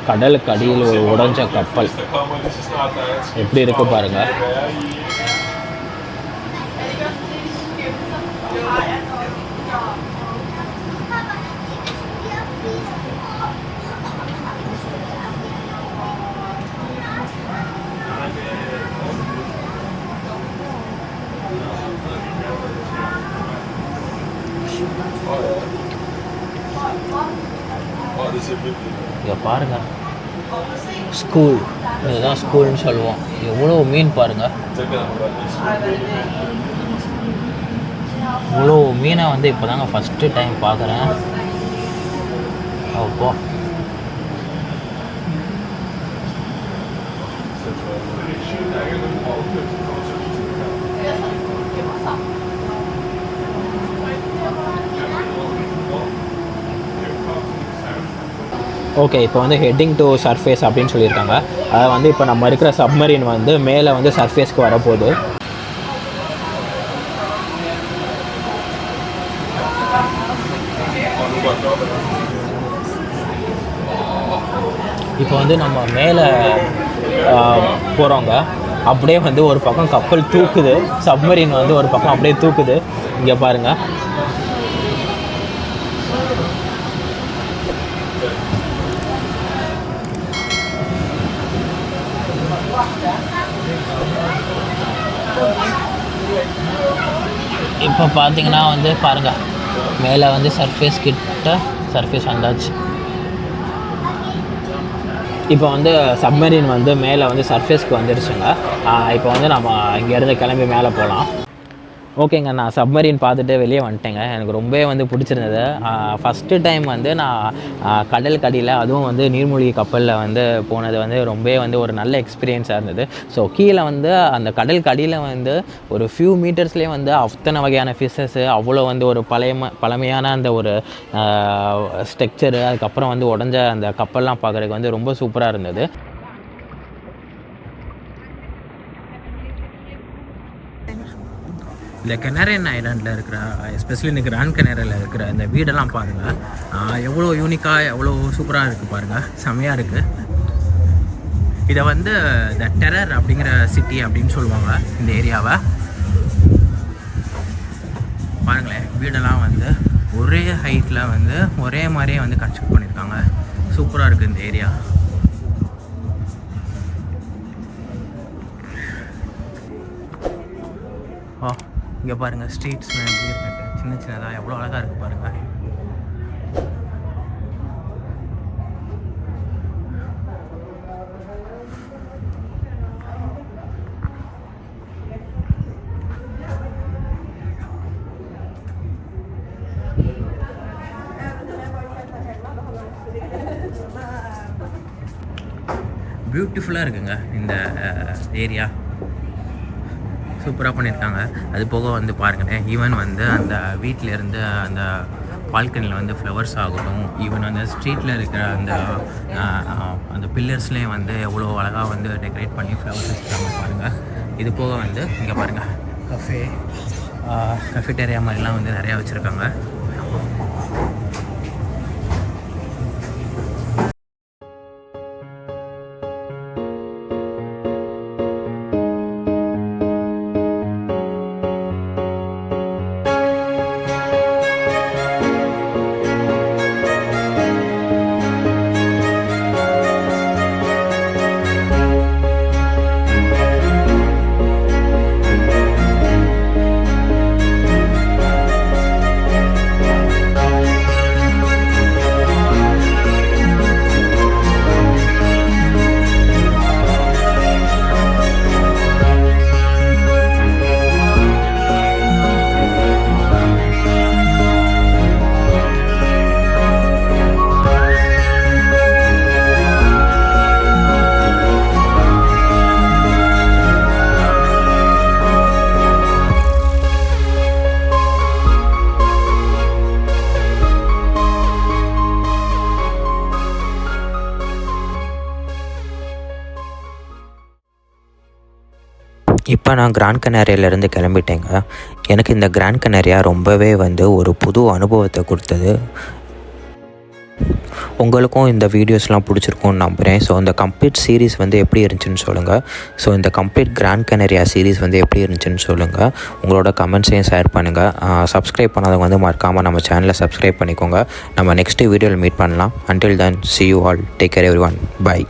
கடலுக்கு அடியில் ஒரு உடைஞ்ச கப்பல் எப்படி இருக்கு பாருங்க. இங்கே பாருங்க, ஸ்கூல், இதுதான் ஸ்கூல்னு சொல்லுவோம். எவ்வளோ மீன் பாருங்க, இவ்வளோ மீனை வந்து இப்போ தாங்க ஃபஸ்ட்டு டைம் பார்க்குறேன். அப்போ ஓகே, இப்போ வந்து ஹெட்டிங் டு சர்ஃபேஸ் அப்படின்னு சொல்லியிருக்காங்க. அதை வந்து இப்போ நம்ம இருக்கிற சப்மரீன் வந்து மேலே வந்து சர்ஃபேஸ்க்கு வரப்போகுது. இப்போ வந்து நம்ம மேலே போகிறோங்க. அப்படியே வந்து ஒரு பக்கம் கப்பல் தூக்குது, சப்மரீன் வந்து ஒரு பக்கம் அப்படியே தூக்குது. இங்கே பாருங்கள், இப்போ பார்த்தீங்கன்னா வந்து பாருங்கள் மேலே வந்து சர்ஃபேஸ் வந்தாச்சு. இப்போ வந்து சப்மரீன் வந்து மேலே வந்து சர்ஃபேஸ்க்கு வந்துடுச்சுங்க. இப்போ வந்து நம்ம இங்கேருந்து கிளம்பி மேலே போகலாம். ஓகேங்க, நான் சப்மரீன் பார்த்துட்டு வெளியே வந்துட்டேங்க. எனக்கு ரொம்பவே வந்து பிடிச்சிருந்தது. ஃபஸ்ட்டு டைம் வந்து நான் கடல் கடியில், அதுவும் வந்து நீர்மூழ்கி கப்பலில் வந்து போனது வந்து ரொம்பவே வந்து ஒரு நல்ல எக்ஸ்பீரியன்ஸாக இருந்தது. ஸோ கீழே வந்து அந்த கடல் கடியில் வந்து ஒரு ஃபியூ மீட்டர்ஸ்லேயே வந்து அத்தனை வகையான ஃபிஷ்ஷஸ்ஸு, அவ்வளோ வந்து ஒரு பழமையான அந்த ஒரு ஸ்ட்ரக்சரு, அதுக்கப்புறம் வந்து உடஞ்ச அந்த கப்பல்லாம் பார்க்குறதுக்கு வந்து ரொம்ப சூப்பராக இருந்தது. இந்த கெனரியன் ஐலாண்டில் இருக்கிற, எஸ்பெஷலி இந்த கிராண்ட் கெனரியில் இருக்கிற இந்த வீடெல்லாம் பாருங்கள், எவ்வளோ யூனிக்காக எவ்வளோ சூப்பராக இருக்குது பாருங்கள், செம்மையாக இருக்குது. இதை வந்து த டெரர் அப்படிங்கிற சிட்டி அப்படின்னு சொல்லுவாங்க இந்த ஏரியாவை. பாருங்களேன், வீடெல்லாம் வந்து ஒரே ஹைட்டில் வந்து ஒரே மாதிரியே வந்து கன்ஸ்ட்ரக்ட் பண்ணியிருக்காங்க. சூப்பராக இருக்குது இந்த ஏரியா. இங்கே பாருங்கள், ஸ்ட்ரீட்ஸ்லாம் எப்படி இருக்குது, சின்ன சின்னதாக எவ்வளோ அழகாக இருக்குது பாருங்கள். பியூட்டிஃபுல்லாக இருக்குங்க இந்த ஏரியா, சூப்பராக பண்ணியிருக்காங்க. அது போக வந்து பாருங்களேன், ஈவன் வந்து அந்த வீட்டில் இருந்து அந்த பால்கனியில் வந்து ஃப்ளவர்ஸ் ஆகட்டும், ஈவன் அந்த ஸ்ட்ரீட்டில் இருக்கிற அந்த பில்லர்ஸ்லேயும் வந்து எவ்வளோ அழகாக வந்து டெக்கரேட் பண்ணி ஃப்ளவர்ஸ் வச்சுருக்காங்க பாருங்கள். இது போக வந்து இங்கே பாருங்கள் கஃபேட்டேரியா மாதிரிலாம் வந்து நிறையா வச்சுருக்காங்க. இப்போ நான் கிராண்ட் கனேரியாவிலேருந்து கிளம்பிட்டேங்க. எனக்கு இந்த கிராண்ட் கனேரியா ரொம்பவே வந்து ஒரு புது அனுபவத்தை கொடுத்தது. உங்களுக்கும் இந்த வீடியோஸ்லாம் பிடிச்சிருக்கும்னு நம்புகிறேன். ஸோ இந்த கம்ப்ளீட் சீரீஸ் வந்து எப்படி இருந்துச்சுன்னு சொல்லுங்கள். ஸோ இந்த கம்ப்ளீட் கிராண்ட் கனேரியா சீரீஸ் வந்து எப்படி இருந்துச்சுன்னு சொல்லுங்கள். உங்களோட கமெண்ட்ஸையும் ஷேர் பண்ணுங்கள். சப்ஸ்கிரைப் பண்ணாதவங்க வந்து மறக்காமல் நம்ம சேனலை சப்ஸ்கிரைப் பண்ணிக்கோங்க. நம்ம நெக்ஸ்ட் வீடியோவில் மீட் பண்ணலாம். Until then, see you all. Take care everyone. Bye.